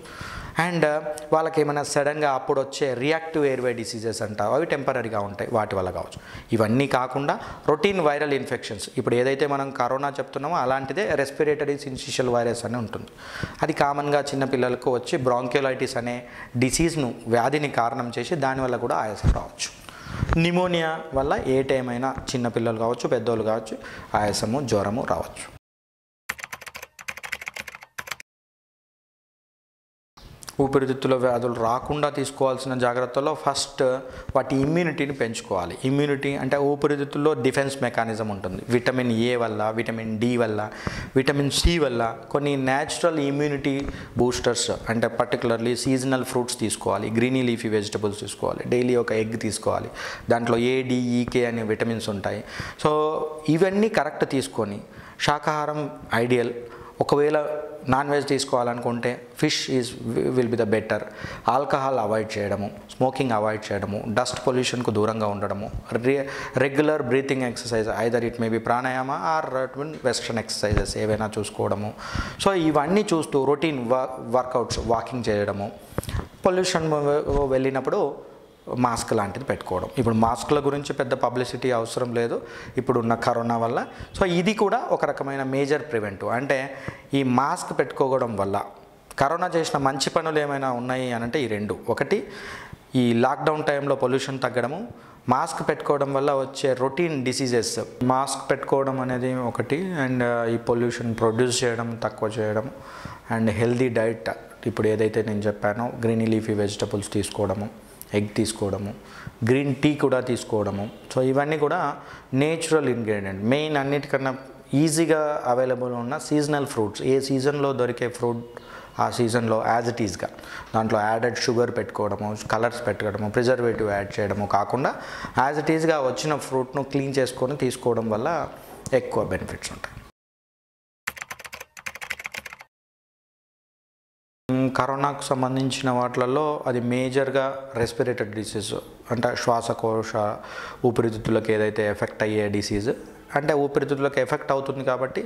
అండ్ వాళ్ళకి ఏమైనా సడన్గా అప్పుడు వచ్చే రియాక్టివ్ ఎయిర్వే డిసీజెస్ అంటారు, అవి టెంపరీగా ఉంటాయి, వాటి వల్ల కావచ్చు. ఇవన్నీ కాకుండా రొటీన్ వైరల్ ఇన్ఫెక్షన్స్, ఇప్పుడు ఏదైతే మనం కరోనా చెప్తున్నామో అలాంటిదే రెస్పిరేటరీ సిన్సిషియల్ వైరస్ అని ఉంటుంది. అది కామన్గా చిన్నపిల్లలకు వచ్చి బ్రాంక్యోలైటిస్ అనే డిసీజ్ను, వ్యాధిని కారణం చేసి దానివల్ల కూడా ఆయాసం రావచ్చు. నిమోనియా వల్ల ఏ టైం అయినా చిన్నపిల్లలు కావచ్చు, పెద్దోళ్ళు కావచ్చు, ఆయాసము, జ్వరము రావచ్చు. ఊపిరితిత్తుల వ్యాధులు రాకుండా తీసుకోవాల్సిన జాగ్రత్తల్లో ఫస్ట్ వాటి ఇమ్యూనిటీని పెంచుకోవాలి. ఇమ్యూనిటీ అంటే ఊపిరితిత్తుల్లో డిఫెన్స్ మెకానిజం ఉంటుంది. విటమిన్ ఏ వల్ల, విటమిన్ డి వల్ల, విటమిన్ సి వల్ల కొన్ని న్యాచురల్ ఇమ్యూనిటీ బూస్టర్స్ అంటే పర్టికులర్లీ సీజనల్ ఫ్రూట్స్ తీసుకోవాలి, గ్రీనీ లీఫీ వెజిటబుల్స్ తీసుకోవాలి, డైలీ ఒక ఎగ్ తీసుకోవాలి, దాంట్లో ఏడిఈకే అనే విటమిన్స్ ఉంటాయి. సో ఇవన్నీ కరెక్ట్ తీసుకొని శాకాహారం ఐడియల్. ఒకవేళ నాన్ వెజ్ తీసుకోవాలనుకుంటే fish will be the better. Alcohol avoid చేయడము, స్మోకింగ్ అవాయిడ్ చేయడము, డస్ట్ పొల్యూషన్కు దూరంగా ఉండడము, regular breathing exercise, either it may be pranayama or western exercises ఏవైనా చూసుకోవడము. సో ఇవన్నీ చూస్తూ రొటీన్ వర్కౌట్స్, వాకింగ్ చేయడము, పొల్యూషన్ వెళ్ళినప్పుడు మాస్క్ లాంటిది పెట్టుకోవడం. ఇప్పుడు మాస్కుల గురించి పెద్ద పబ్లిసిటీ అవసరం లేదు ఇప్పుడున్న కరోనా వల్ల. సో ఇది కూడా ఒక రకమైన మేజర్ ప్రివెంటివ్. అంటే ఈ మాస్క్ పెట్టుకోవడం వల్ల కరోనా చేసిన మంచి పనులు ఏమైనా ఉన్నాయి అనంటే ఈ 2. ఒకటి, ఈ లాక్డౌన్ టైంలో పొల్యూషన్ తగ్గడము, మాస్క్ పెట్టుకోవడం వల్ల వచ్చే రొటీన్ డిసీజెస్. మాస్క్ పెట్టుకోవడం అనేది ఒకటి, అండ్ ఈ పొల్యూషన్ ప్రొడ్యూస్ చేయడం తక్కువ చేయడం, అండ్ హెల్దీ డైట్ ఇప్పుడు ఏదైతే నేను చెప్పానో గ్రీనీ లీఫీ వెజిటబుల్స్ తీసుకోవడము, ఎగ్ తీసుకోవడము, గ్రీన్ టీ కూడా తీసుకోవడము. సో ఇవన్నీ కూడా నేచురల్ ఇంగ్రీడియంట్. మెయిన్ అన్నిటికన్నా ఈజీగా అవైలబుల్ ఉన్న సీజనల్ ఫ్రూట్స్, ఏ సీజన్లో దొరికే ఫ్రూట్ ఆ సీజన్లో యాజ్ ఇట్ ఈస్గా, దాంట్లో యాడెడ్ షుగర్ పెట్టుకోవడము, కలర్స్ పెట్టుకోవడము, ప్రిజర్వేటివ్ యాడ్ చేయడము కాకుండా యాజ్ ఇట్ ఈస్గా వచ్చిన ఫ్రూట్ను క్లీన్ చేసుకొని తీసుకోవడం వల్ల ఎక్కువ బెనిఫిట్స్ ఉంటాయి. కరోనాకు సంబంధించిన వాటిలలో అది మేజర్గా రెస్పిరేటరీ డిసీజ్ అంటే శ్వాసకోశ, ఊపిరితిత్తులకు ఏదైతే ఎఫెక్ట్ అయ్యే డిసీజ్ అంటే ఊపిరితిత్తులకు ఎఫెక్ట్ అవుతుంది కాబట్టి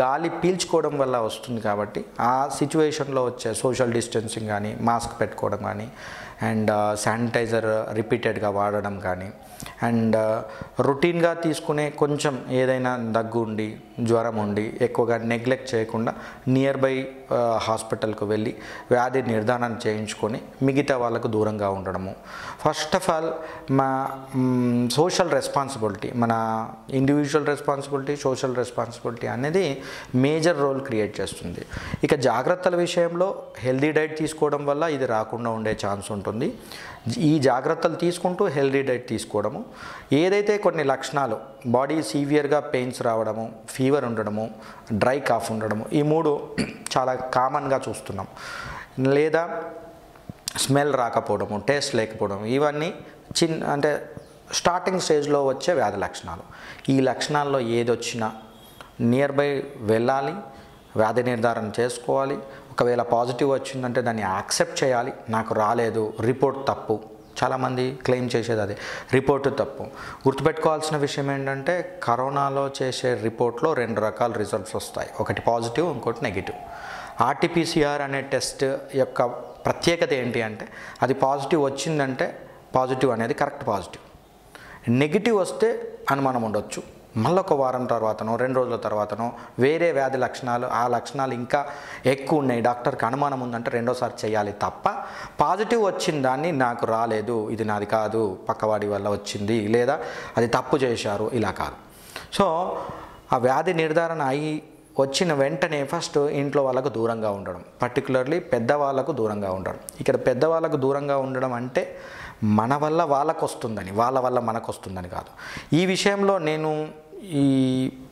గాలి పీల్చుకోవడం వల్ల వస్తుంది కాబట్టి ఆ సిచ్యువేషన్లో వచ్చే సోషల్ డిస్టెన్సింగ్ కానీ, మాస్క్ పెట్టుకోవడం కానీ, అండ్ శానిటైజర్ రిపీటెడ్గా వాడడం కానీ, అండ్ రొటీన్గా తీసుకునే కొంచెం ఏదైనా దగ్గు ఉండి జ్వరం ఉండి ఎక్కువగా నెగ్లెక్ట్ చేయకుండా నియర్ బై హాస్పిటల్కు వెళ్ళి వ్యాధి నిర్ధారణ చేయించుకొని మిగతా వాళ్ళకు దూరంగా ఉండడము. ఫస్ట్ ఆఫ్ ఆల్ మా సోషల్ రెస్పాన్సిబిలిటీ, మన ఇండివిజువల్ రెస్పాన్సిబిలిటీ, సోషల్ రెస్పాన్సిబిలిటీ అనేది మేజర్ రోల్ క్రియేట్ చేస్తుంది. ఇక జాగ్రత్తల విషయంలో హెల్దీ డైట్ తీసుకోవడం వల్ల ఇది రాకుండా ఉండే ఛాన్స్ ఉంటుంది. ఈ జాగ్రత్తలు తీసుకుంటూ హెల్దీ డైట్ తీసుకోవడము, ఏదైతే కొన్ని లక్షణాలు బాడీ సీవియర్గా పెయిన్స్ రావడము, ఫీవర్ ఉండడము, డ్రై కాఫ్ ఉండడము, ఈ మూడు చాలా కామన్గా చూస్తున్నాం. లేదా స్మెల్ రాకపోవడము, టేస్ట్ లేకపోవడం, ఇవన్నీ అంటే స్టార్టింగ్ స్టేజ్లో వచ్చే వ్యాధి లక్షణాలు. ఈ లక్షణాల్లో ఏది వచ్చినా నియర్ బై వెళ్ళాలి, వ్యాధి నిర్ధారణ చేసుకోవాలి. ఒకవేళ పాజిటివ్ వచ్చిందంటే దాన్ని యాక్సెప్ట్ చేయాలి. నాకు రాలేదు, రిపోర్ట్ తప్పు. చాలామంది క్లెయిమ్ చేసేది అదే, రిపోర్ట్ తప్పు. గుర్తుపెట్టుకోవాల్సిన విషయం ఏంటంటే కరోనాలో చేసే రిపోర్ట్లో 2 రకాల రిజల్ట్స్ వస్తాయి, ఒకటి పాజిటివ్, ఇంకోటి నెగిటివ్. ఆర్టీపీసీఆర్ అనే టెస్ట్ యొక్క ప్రత్యేకత ఏంటి అంటే అది పాజిటివ్ వచ్చిందంటే పాజిటివ్ అనేది కరెక్ట్ పాజిటివ్. నెగిటివ్ వస్తే అనుమానం ఉండొచ్చు, మళ్ళీ ఒక వారం తర్వాతనో 2 రోజుల తర్వాతనో వేరే వ్యాధి లక్షణాలు, ఆ లక్షణాలు ఇంకా ఎక్కువ ఉన్నాయి, డాక్టర్కి అనుమానం ఉందంటే రెండోసారి చేయాలి తప్ప పాజిటివ్ వచ్చిన దాన్ని నాకు రాలేదు, ఇది నాది కాదు, పక్కవాడి వల్ల వచ్చింది, లేదా అది తప్పు చేశారు, ఇలా కాదు. సో ఆ వ్యాధి నిర్ధారణ అయి వచ్చిన వెంటనే ఫస్ట్ ఇంట్లో వాళ్ళకు దూరంగా ఉండడం, పర్టికులర్లీ పెద్దవాళ్ళకు దూరంగా ఉండడం. ఇక్కడ పెద్దవాళ్ళకు దూరంగా ఉండడం అంటే మన వల్ల వాళ్ళకు వస్తుందని, వాళ్ళ వల్ల మనకు వస్తుందని కాదు. ఈ విషయంలో నేను ఈ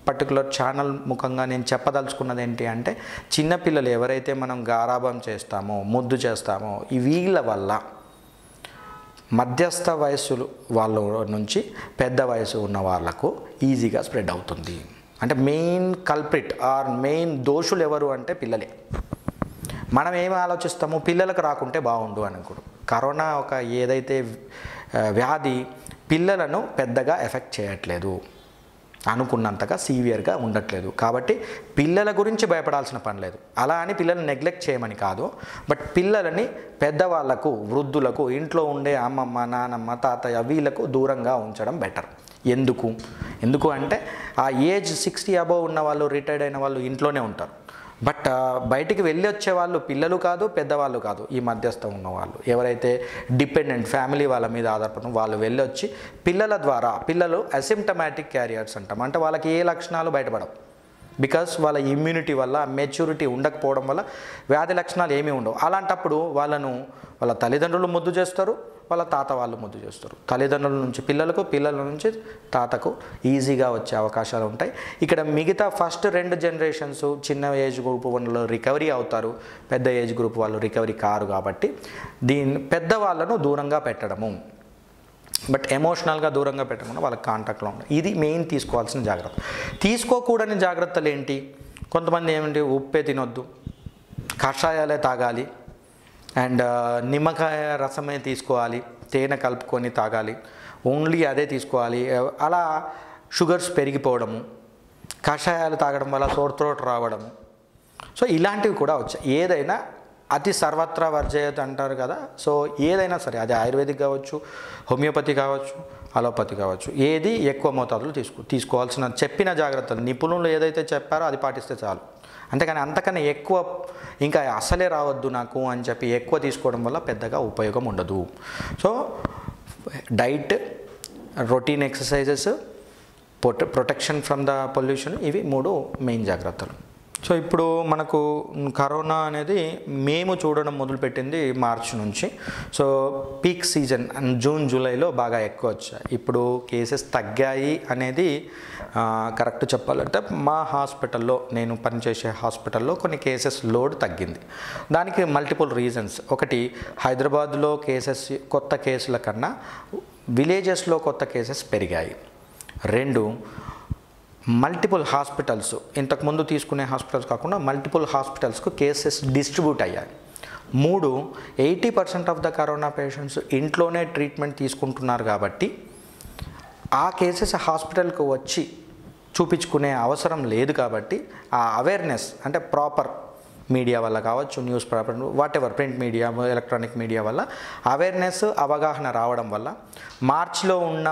పర్టికులర్ ఛానల్ ముఖంగా నేను చెప్పదలుచుకున్నది ఏంటి అంటే చిన్నపిల్లలు ఎవరైతే మనం గారాబం చేస్తామో, ముద్దు చేస్తామో, ఈ వీళ్ళ వల్ల మధ్యస్థ వయస్సులు వాళ్ళ నుంచి పెద్ద వయసు ఉన్న వాళ్ళకు ఈజీగా స్ప్రెడ్ అవుతుంది. అంటే మెయిన్ కల్ప్రిట్ ఆర్ మెయిన్ దోషులు ఎవరు అంటే పిల్లలే. మనం ఏమి ఆలోచిస్తామో పిల్లలకు రాకుంటే బాగుండు అనుకోడు. కరోనా ఒక ఏదైతే వ్యాధి పిల్లలను పెద్దగా ఎఫెక్ట్ చేయట్లేదు, అనుకున్నంతగా సీవియర్గా ఉండట్లేదు. కాబట్టి పిల్లల గురించి భయపడాల్సిన పని లేదు. అలా అని పిల్లల్ని నెగ్లెక్ట్ చేయమని కాదు, బట్ పిల్లలని పెద్దవాళ్లకు, వృద్ధులకు, ఇంట్లో ఉండే అమ్మమ్మ, నానమ్మ, తాతయ్య వీళ్ళకు దూరంగా ఉంచడం బెటర్. ఎందుకు అంటే ఆ ఏజ్ 60 అబోవ్ ఉన్న వాళ్ళు, రిటైర్డ్ అయిన వాళ్ళు ఇంట్లోనే ఉంటారు. బట్ బయటికి వెళ్ళి వచ్చే వాళ్ళు పిల్లలు కాదు, పెద్దవాళ్ళు కాదు, ఈ మధ్యస్థం ఉన్నవాళ్ళు ఎవరైతే డిపెండెంట్ ఫ్యామిలీ వాళ్ళ మీద ఆధారపడిన వాళ్ళు వెళ్ళొచ్చి పిల్లల ద్వారా, పిల్లలు అసిమ్టమాటిక్ క్యారియర్స్ అంటాం, అంటే వాళ్ళకి ఏ లక్షణాలు బయటపడవు. బికాస్ వాళ్ళ ఇమ్యూనిటీ వల్ల, మెచ్యూరిటీ ఉండకపోవడం వల్ల వ్యాధి లక్షణాలు ఏమీ ఉండవు. అలాంటప్పుడు వాళ్ళను వాళ్ళ తల్లిదండ్రులు ముద్దు చేస్తారు, వాళ్ళ తాత వాళ్ళు ముద్దు చేస్తారు. తల్లిదండ్రుల నుంచి పిల్లలకు, పిల్లల నుంచి తాతకు ఈజీగా వచ్చే అవకాశాలు ఉంటాయి. ఇక్కడ మిగతా ఫస్ట్ 2 జనరేషన్స్ చిన్న ఏజ్ గ్రూప్ వాళ్ళు రికవరీ అవుతారు, పెద్ద ఏజ్ గ్రూప్ వాళ్ళు రికవరీ కారు. కాబట్టి పెద్దవాళ్ళను దూరంగా పెట్టడము, బట్ ఎమోషనల్గా దూరంగా పెట్టకుండా వాళ్ళకి కాంటాక్ట్లో ఉండడం, ఇది మెయిన్ తీసుకోవాల్సిన జాగ్రత్త. తీసుకోకూడని జాగ్రత్తలు ఏంటి? కొంతమంది ఏమిటి, ఉప్పే తినొద్దు, కషాయాలే తాగాలి, అండ్ నిమ్మకాయ రసమే తీసుకోవాలి, తేనె కలుపుకొని తాగాలి, ఓన్లీ అదే తీసుకోవాలి. అలా షుగర్స్ పెరిగిపోవడము, కషాయాలు తాగడం వల్ల సోర్ త్రోట్ రావడము, సో ఇలాంటివి కూడా వచ్చాయి. ఏదైనా అతి సర్వత్రా వర్జయత్ అంటారు కదా, సో ఏదైనా సరే, అది ఆయుర్వేదిక్ కావచ్చు, హోమియోపతి కావచ్చు, అలోపతి కావచ్చు, ఏది ఎక్కువ మోతాదులు తీసుకోవాల్సిన చెప్పిన జాగ్రత్తలు నిపుణులు ఏదైతే చెప్పారో అది పాటిస్తే చాలు. అంతేకాని అంతకన్నా ఎక్కువ ఇంకా అసలే రావద్దు నాకు అని చెప్పి ఎక్కువ తీసుకోవడం వల్ల పెద్దగా ఉపయోగం ఉండదు. So diet, routine exercises, protection from the pollution, ఇవి 3 మెయిన్ జాగ్రత్తలు. సో ఇప్పుడు మనకు కరోనా అనేది మేము చూడడం మొదలుపెట్టింది మార్చి నుంచి. సో పీక్ సీజన్ జూన్ జూలైలో బాగా ఎక్కువ వచ్చాయి. ఇప్పుడు కేసెస్ తగ్గాయి అనేది కరెక్ట్ చెప్పాలంటే మా హాస్పిటల్లో, నేను పనిచేసే హాస్పిటల్లో కొన్ని కేసెస్ లోడ్ తగ్గింది. దానికి మల్టిపుల్ రీజన్స్. ఒకటి, హైదరాబాద్లో కేసెస్ కొత్త కేసుల కన్నా విలేజెస్లో కొత్త కేసెస్ పెరిగాయి. 2, మల్టిపుల్ హాస్పిటల్స్, ఇంతకుముందు తీసుకునే హాస్పిటల్స్ కాకుండా మల్టిపుల్ హాస్పిటల్స్కు కేసెస్ డిస్ట్రిబ్యూట్ అయ్యాయి. 3, 80% ఆఫ్ ద కరోనా పేషెంట్స్ ఇంట్లోనే ట్రీట్మెంట్ తీసుకుంటున్నారు కాబట్టి ఆ కేసెస్ హాస్పిటల్కి వచ్చి చూపించుకునే అవసరం లేదు. కాబట్టి ఆ అవేర్నెస్, అంటే ప్రాపర్ మీడియా వల్ల కావచ్చు, news paper, whatever print media, electronic media వల్ల అవేర్నెస్, అవగాహన రావడం వల్ల మార్చిలో ఉన్న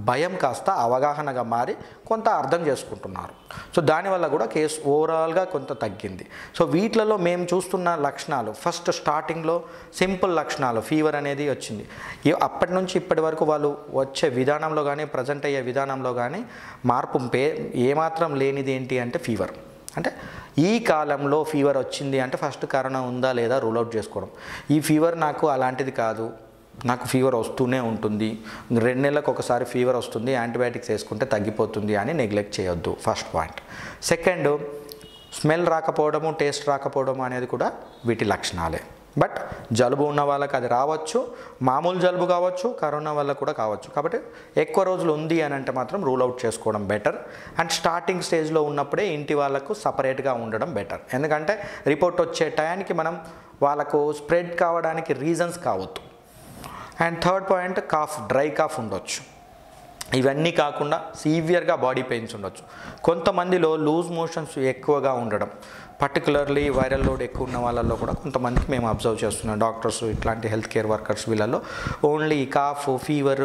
భయం కాస్త అవగాహనగా మారి కొంత అర్థం చేసుకుంటున్నారు. సో దానివల్ల కూడా కేసు ఓవరాల్గా కొంత తగ్గింది. సో వీటిలలో మేము చూస్తున్న లక్షణాలు, ఫస్ట్ స్టార్టింగ్లో సింపుల్ లక్షణాలు, ఫీవర్ అనేది వచ్చింది. అప్పటి నుంచి ఇప్పటి వరకు వాళ్ళు వచ్చే విధానంలో కానీ, ప్రజెంట్ అయ్యే విధానంలో కానీ మార్పు ఏమాత్రం లేనిది ఏంటి అంటే ఫీవర్. అంటే ఈ కాలంలో ఫీవర్ వచ్చింది అంటే ఫస్ట్ కరోనా ఉందా లేదా రూల్ అవుట్ చేసుకోవడం. ఈ ఫీవర్ నాకు అలాంటిది కాదు, నాకు ఫీవర్ వస్తూనే ఉంటుంది, 2 నెలలకు ఒకసారి ఫీవర్ వస్తుంది, యాంటీబయాటిక్స్ వేసుకుంటే తగ్గిపోతుంది అని నెగ్లెక్ట్ చేయొద్దు, ఫస్ట్ పాయింట్. సెకండ్, స్మెల్ రాకపోవడము, టేస్ట్ రాకపోవడము అనేది కూడా వీటి లక్షణాలే. బట్ జలుబు ఉన్న వాళ్ళకి అది రావచ్చు, మామూలు జలుబు కావచ్చు, కరోనా వల్ల కూడా కావచ్చు. కాబట్టి ఎక్కువ రోజులు ఉంది అని అంటే మాత్రం రూల్ అవుట్ చేసుకోవడం బెటర్. అండ్ స్టార్టింగ్ స్టేజ్లో ఉన్నప్పుడే ఇంటి వాళ్ళకు సపరేట్గా ఉండడం బెటర్. ఎందుకంటే రిపోర్ట్ వచ్చే టయానికి మనం వాళ్ళకు స్ప్రెడ్ కావడానికి రీజన్స్ కావద్దు. And third point, cough, dry cough ఉండొచ్చు. ఇవన్నీ కాకుండా సీవియర్గా బాడీ పెయిన్స్ ఉండొచ్చు. కొంతమందిలో లూజ్ మోషన్స్ ఎక్కువగా ఉండడం, పర్టికులర్లీ వైరల్ లోడ్ ఎక్కువ ఉన్న వాళ్ళల్లో కూడా కొంతమందికి మేము అబ్జర్వ్ చేస్తున్నాం. డాక్టర్స్, ఇట్లాంటి హెల్త్ కేర్ వర్కర్స్, వీళ్ళలో ఓన్లీ కాఫ్, ఫీవర్,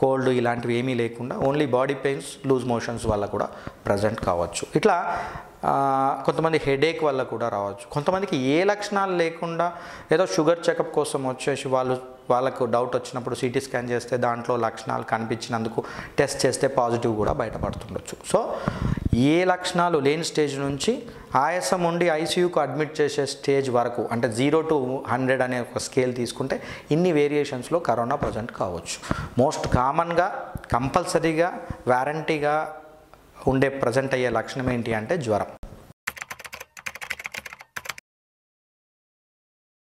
కోల్డ్ ఇలాంటివి ఏమీ లేకుండా only body pains, loose motions వల్ల కూడా ప్రజెంట్ కావచ్చు. ఇట్లా కొంతమంది హెడేక్ వల్ల కూడా రావచ్చు. కొంతమందికి ఏ లక్షణాలు లేకుండా ఏదో షుగర్ చెకప్ కోసం వచ్చేసి వాళ్ళకు డౌట్ వచ్చినప్పుడు సిటీ స్కాన్ చేస్తే దాంట్లో లక్షణాలు కనిపించినందుకు టెస్ట్ చేస్తే పాజిటివ్ కూడా బయటపడుతుండొచ్చు. సో ఏ లక్షణాలు లేని స్టేజ్ నుంచి ఆయాసం ఉండి ఐసీయూకు అడ్మిట్ చేసే స్టేజ్ వరకు, అంటే 0 to 100 అనే ఒక స్కేల్ తీసుకుంటే ఇన్ని వేరియేషన్స్లో కరోనా ప్రజెంట్ కావచ్చు. మోస్ట్ కామన్గా, కంపల్సరీగా, వారంటీగా ఉండే ప్రజెంట్ అయ్యే లక్షణం ఏంటి అంటే జ్వరం.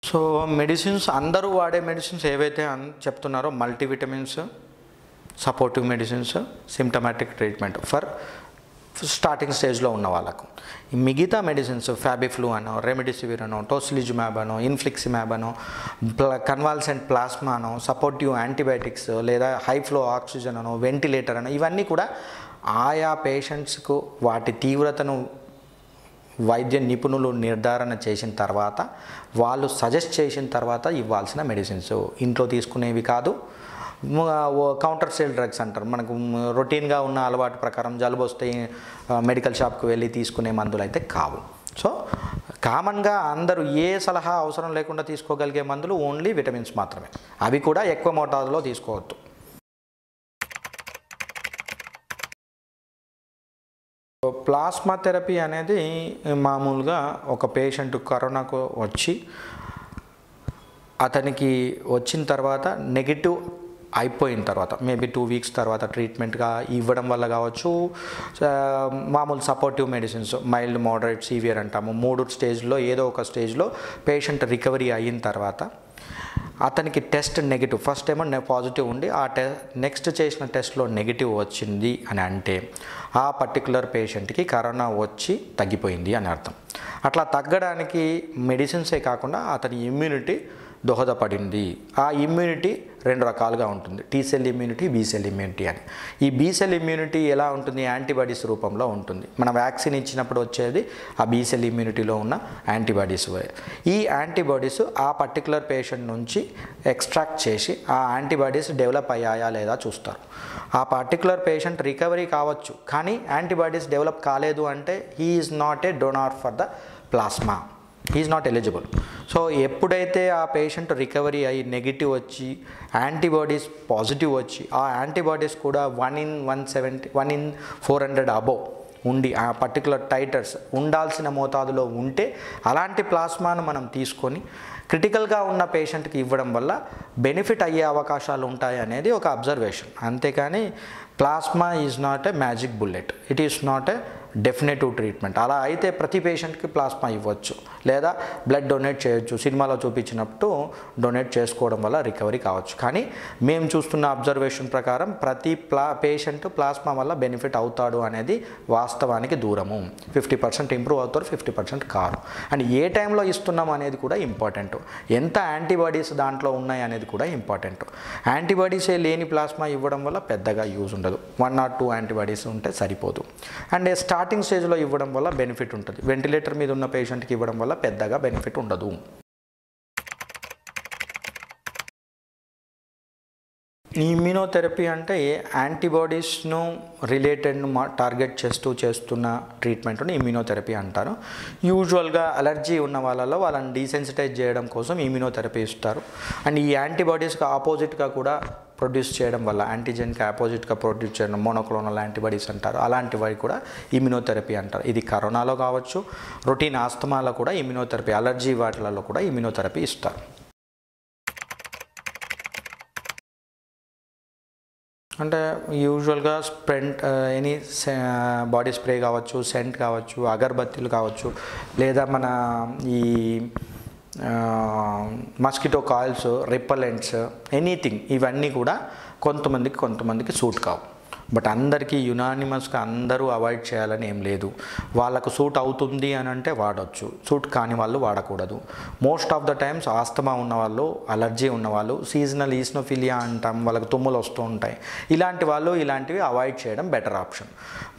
సో మెడిసిన్స్, అందరూ వాడే మెడిసిన్స్ ఏవైతే చెప్తున్నారో multivitamins, supportive medicines, symptomatic treatment for starting స్టేజ్లో ఉన్న వాళ్ళకు. మిగతా మెడిసిన్స్ ఫ్యాబిఫ్లూ అనో, రెమిడిసివిర్ అనో, టోసిలిజుమాబ్ అనో, ఇన్ఫ్లిక్సిమాబ్ అనో, కన్వాల్సెంట్ ప్లాస్మా అనో, సపోర్టివ్ యాంటీబయాటిక్స్ లేదా హై ఫ్లో ఆక్సిజన్ అనో, వెంటిలేటర్ అనో, ఇవన్నీ కూడా ఆయా పేషెంట్స్కు వాటి తీవ్రతను వైద్య నిపుణులు నిర్ధారణ చేసిన తర్వాత, వాళ్ళు సజెస్ట్ చేసిన తర్వాత ఇవ్వాల్సిన మెడిసిన్స్. ఇంట్లో తీసుకునేవి కాదు, కౌంటర్ సేల్ డ్రగ్స్ అంటారు. మనకు రొటీన్గా ఉన్న అలవాటు ప్రకారం జలుబు వస్తే మెడికల్ షాప్కి వెళ్ళి తీసుకునే మందులు అయితే కావు. సో కామన్గా అందరూ ఏ సలహా అవసరం లేకుండా తీసుకోగలిగే మందులు ఓన్లీ విటమిన్స్ మాత్రమే. అవి కూడా ఎక్కువ మోతాదులో తీసుకోవద్దు. ప్లాస్మా థెరపీ అనేది మామూలుగా ఒక పేషెంట్ కరోనాకు వచ్చి అతనికి వచ్చిన తర్వాత నెగిటివ్ అయిపోయిన తర్వాత మేబీ 2 weeks తర్వాత ట్రీట్మెంట్గా ఇవ్వడం వల్ల కావచ్చు, మామూలు supportive medicines mild, moderate, severe అంటాము, 3 స్టేజ్లో ఏదో ఒక స్టేజ్లో పేషెంట్ రికవరీ అయిన తర్వాత అతనికి టెస్ట్ నెగిటివ్, ఫస్ట్ ఏమో పాజిటివ్ ఉండి ఆ నెక్స్ట్ చేసిన టెస్ట్లో నెగిటివ్ వచ్చింది అని అంటే ఆ పర్టికులర్ పేషెంట్కి కరోనా వచ్చి తగ్గిపోయింది అని అర్థం. అట్లా తగ్గడానికి మెడిసిన్సే కాకుండా అతని ఇమ్యూనిటీ దోహదపడింది. ఆ ఇమ్యూనిటీ 2 రకాలుగా ఉంటుంది, T cell immunity, be cell immunity అని. ఈ బీ సెల్ ఇమ్యూనిటీ ఎలా ఉంటుంది? యాంటీబాడీస్ రూపంలో ఉంటుంది. మనం వ్యాక్సిన్ ఇచ్చినప్పుడు వచ్చేది ఆ బీ సెల్ ఇమ్యూనిటీలో ఉన్న యాంటీబాడీస్. ఈ యాంటీబాడీస్ ఆ పర్టికులర్ పేషెంట్ నుంచి ఎక్స్ట్రాక్ట్ చేసి ఆ యాంటీబాడీస్ డెవలప్ అయ్యాయా లేదా చూస్తారు. ఆ పర్టికులర్ పేషెంట్ రికవరీ కావచ్చు, కానీ యాంటీబాడీస్ డెవలప్ కాలేదు అంటే he is not a donor for the plasma, he is not eligible. So ఎప్పుడైతే ఆ పేషెంట్ రికవరీ అయ్యి నెగిటివ్ వచ్చి యాంటీబాడీస్ పాజిటివ్ వచ్చి ఆ యాంటీబాడీస్ కూడా 1/170, 1/400 అబోవ్ ఉండి ఆ పర్టికులర్ టైటర్స్ ఉండాల్సిన మోతాదులో ఉంటే అలాంటి ప్లాస్మాను మనం తీసుకొని క్రిటికల్గా ఉన్న పేషెంట్కి ఇవ్వడం వల్ల బెనిఫిట్ అయ్యే అవకాశాలు ఉంటాయి అనేది ఒక అబ్జర్వేషన్. అంతేకాని plasma is not a magic bullet, it is not a definitive treatment. అలా అయితే ప్రతి పేషెంట్కి ప్లాస్మా ఇవ్వచ్చు లేదా బ్లడ్ డొనేట్ చేయొచ్చు, సినిమాలో చూపించినట్టు డొనేట్ చేసుకోవడం వల్ల రికవరీ కావచ్చు. కానీ మేము చూస్తున్న అబ్జర్వేషన్ ప్రకారం ప్రతి పేషెంట్ ప్లాస్మా వల్ల బెనిఫిట్ అవుతాడు అనేది వాస్తవానికి దూరము. 50% ఇంప్రూవ్ అవుతారు, 50% కారు. అండ్ ఏ టైంలో ఇస్తున్నాం అనేది కూడా ఇంపార్టెంట్, ఎంత యాంటీబాడీస్ దాంట్లో ఉన్నాయి అనేది కూడా ఇంపార్టెంట్. యాంటీబాడీసే లేని ప్లాస్మా ఇవ్వడం వల్ల పెద్దగా యూజ్ ఉండదు, 1 or 2 యాంటీబాడీస్ ఉంటే సరిపోదు. అండ్ స్టార్టింగ్ స్టార్టింగ్ స్టేజ్లో ఇవ్వడం వల్ల బెనిఫిట్ ఉంటుంది. వెంటిలేటర్ మీద ఉన్న పేషెంట్కి ఇవ్వడం వల్ల పెద్దగా బెనిఫిట్ ఉండదు. ఇమ్యూనోథెరపీ అంటే యాంటీబాడీస్ను రిలేటెడ్ను టార్గెట్ చేస్తున్న ట్రీట్మెంట్ని ఇమ్యూనోథెరపీ అంటారు. యూజువల్గా అలర్జీ ఉన్న వాళ్ళని డీసెన్సిటైజ్ చేయడం కోసం ఇమ్యూనోథెరపీ ఇస్తారు. అండ్ ఈ యాంటీబాడీస్కి ఆపోజిట్గా కూడా ప్రొడ్యూస్ చేయడం వల్ల, యాంటీజెన్కి ఆపోజిట్గా ప్రొడ్యూస్ చేయడం మోనోక్లోనల్ యాంటీబాడీస్ అంటారు. అలాంటివి కూడా ఇమ్యూనోథెరపీ అంటారు. ఇది కరోనాలో కావచ్చు, రొటీన్ ఆస్తమాలో కూడా ఇమ్యూనోథెరపీ, అలర్జీ వాటిలలో కూడా ఇమ్యూనోథెరపీ ఇస్తారు. అంటే యూజువల్గా ఎనీ బాడీ స్ప్రే కావచ్చు, సెంట్ కావచ్చు, అగరబత్తీలు కావచ్చు, లేదా మన ఈ మస్కిటో కాయిల్స్, రిపలెంట్స్, ఎనీథింగ్, ఇవన్నీ కూడా కొంతమందికి సూట్ కావు. బట్ అందరికీ యునానిమస్గా అందరూ అవాయిడ్ చేయాలని ఏం లేదు. వాళ్ళకు సూట్ అవుతుంది అని అంటే వాడచ్చు, సూట్ కాని వాళ్ళు వాడకూడదు. Most of the times asthma ఉన్నవాళ్ళు, అలర్జీ ఉన్నవాళ్ళు, సీజనల్ ఈస్నోఫిలియా అంటాం, వాళ్ళకి తుమ్ములు వస్తూ ఉంటాయి, ఇలాంటివి అవాయిడ్ చేయడం బెటర్ ఆప్షన్.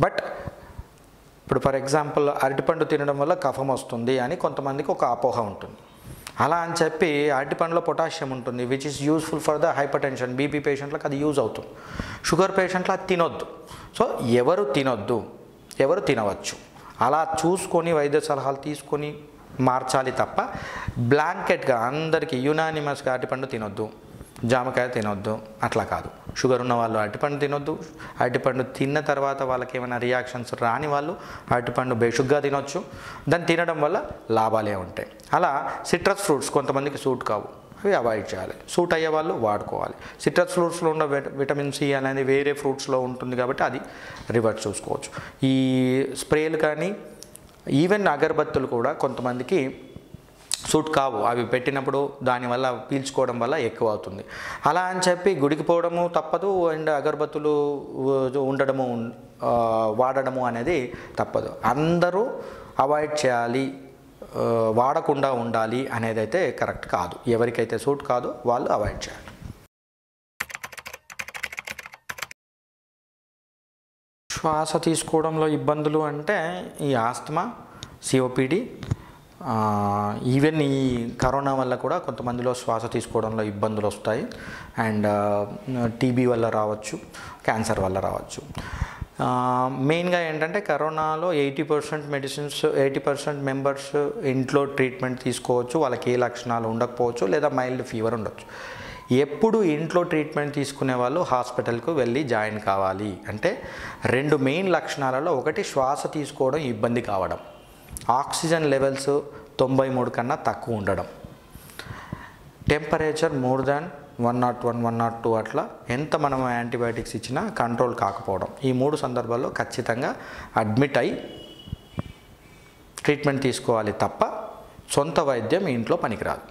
బట్ ఇప్పుడు ఫర్ ఎగ్జాంపుల్ అరటిపండు తినడం వల్ల కఫం వస్తుంది అని కొంతమందికి ఒక అపోహ ఉంటుంది. అలా అని చెప్పి అరటిపండులో పొటాషియం ఉంటుంది, which is useful for the hyper tension, BP పేషెంట్లకు అది యూజ్ అవుతుంది. షుగర్ పేషెంట్లు అది తినొద్దు. సో ఎవరు తినొద్దు, ఎవరు తినవచ్చు, అలా చూసుకొని వైద్య సలహాలు తీసుకొని మార్చాలి తప్ప బ్లాంకెట్గా అందరికీ యునానిమస్గా అరటిపండు తినొద్దు, జామకాయ తినొద్దు అట్లా కాదు. షుగర్ ఉన్న వాళ్ళు అరటిపండు తినొద్దు. అరటిపండు తిన్న తర్వాత వాళ్ళకి ఏమైనా రియాక్షన్స్ రాని వాళ్ళు అరటిపండు బేషుగ్గా తినొచ్చు. దాన్ని తినడం వల్ల లాభాలే ఉంటాయి. అలా సిట్రస్ ఫ్రూట్స్ కొంతమందికి సూట్ కావు, అవి అవాయిడ్ చేయాలి. సూట్ అయ్యే వాళ్ళు వాడుకోవాలి. సిట్రస్ ఫ్రూట్స్లో ఉన్న విటమిన్ సి అనేది వేరే ఫ్రూట్స్లో ఉంటుంది కాబట్టి అది రివర్స్ చూసుకోవచ్చు. ఈ స్ప్రేలు కానీ ఈవెన్ అగరబత్తులు కూడా కొంతమందికి సూట్ కావు. అవి పెట్టినప్పుడు దానివల్ల పీల్చుకోవడం వల్ల ఎక్కువ అవుతుంది. అలా అని చెప్పి గుడికి పోవడము తప్పదు, అండ్ అగరబత్తులు వాడడము అనేది తప్పదు. అందరూ అవాయిడ్ చేయాలి, వాడకుండా ఉండాలి అనేది అయితే కరెక్ట్ కాదు. ఎవరికైతే సూట్ కాదో వాళ్ళు అవాయిడ్ చేయాలి. శ్వాస తీసుకోవడంలో ఇబ్బందులు అంటే ఈ ఆస్తమా, సిఓపిడి, ఈవెన్ ఈ కరోనా వల్ల కూడా కొంతమందిలో శ్వాస తీసుకోవడంలో ఇబ్బందులు వస్తాయి. అండ్ టీబీ వల్ల రావచ్చు, క్యాన్సర్ వల్ల రావచ్చు. మెయిన్గా ఏంటంటే కరోనాలో 80% మెంబర్స్ ఇంట్లో ట్రీట్మెంట్ తీసుకోవచ్చు. వాళ్ళకి ఏ లక్షణాలు ఉండకపోవచ్చు, లేదా మైల్డ్ ఫీవర్ ఉండొచ్చు. ఎప్పుడు ఇంట్లో ట్రీట్మెంట్ తీసుకునే వాళ్ళు హాస్పిటల్కు వెళ్ళి జాయిన్ కావాలి. అంటే 2 మెయిన్ లక్షణాలలో ఒకటి శ్వాస తీసుకోవడం ఇబ్బంది కావడం, ఆక్సిజన్ లెవెల్స్ 93 కన్నా తక్కువ ఉండడం, టెంపరేచర్ మోర్ దాన్ 101, 102 అట్లా ఎంత మనం యాంటీబయాటిక్స్ ఇచ్చినా కంట్రోల్ కాకపోవడం. ఈ 3 సందర్భాల్లో ఖచ్చితంగా అడ్మిట్ అయి ట్రీట్మెంట్ తీసుకోవాలి తప్ప సొంత వైద్యం ఇంట్లో పనికిరాదు.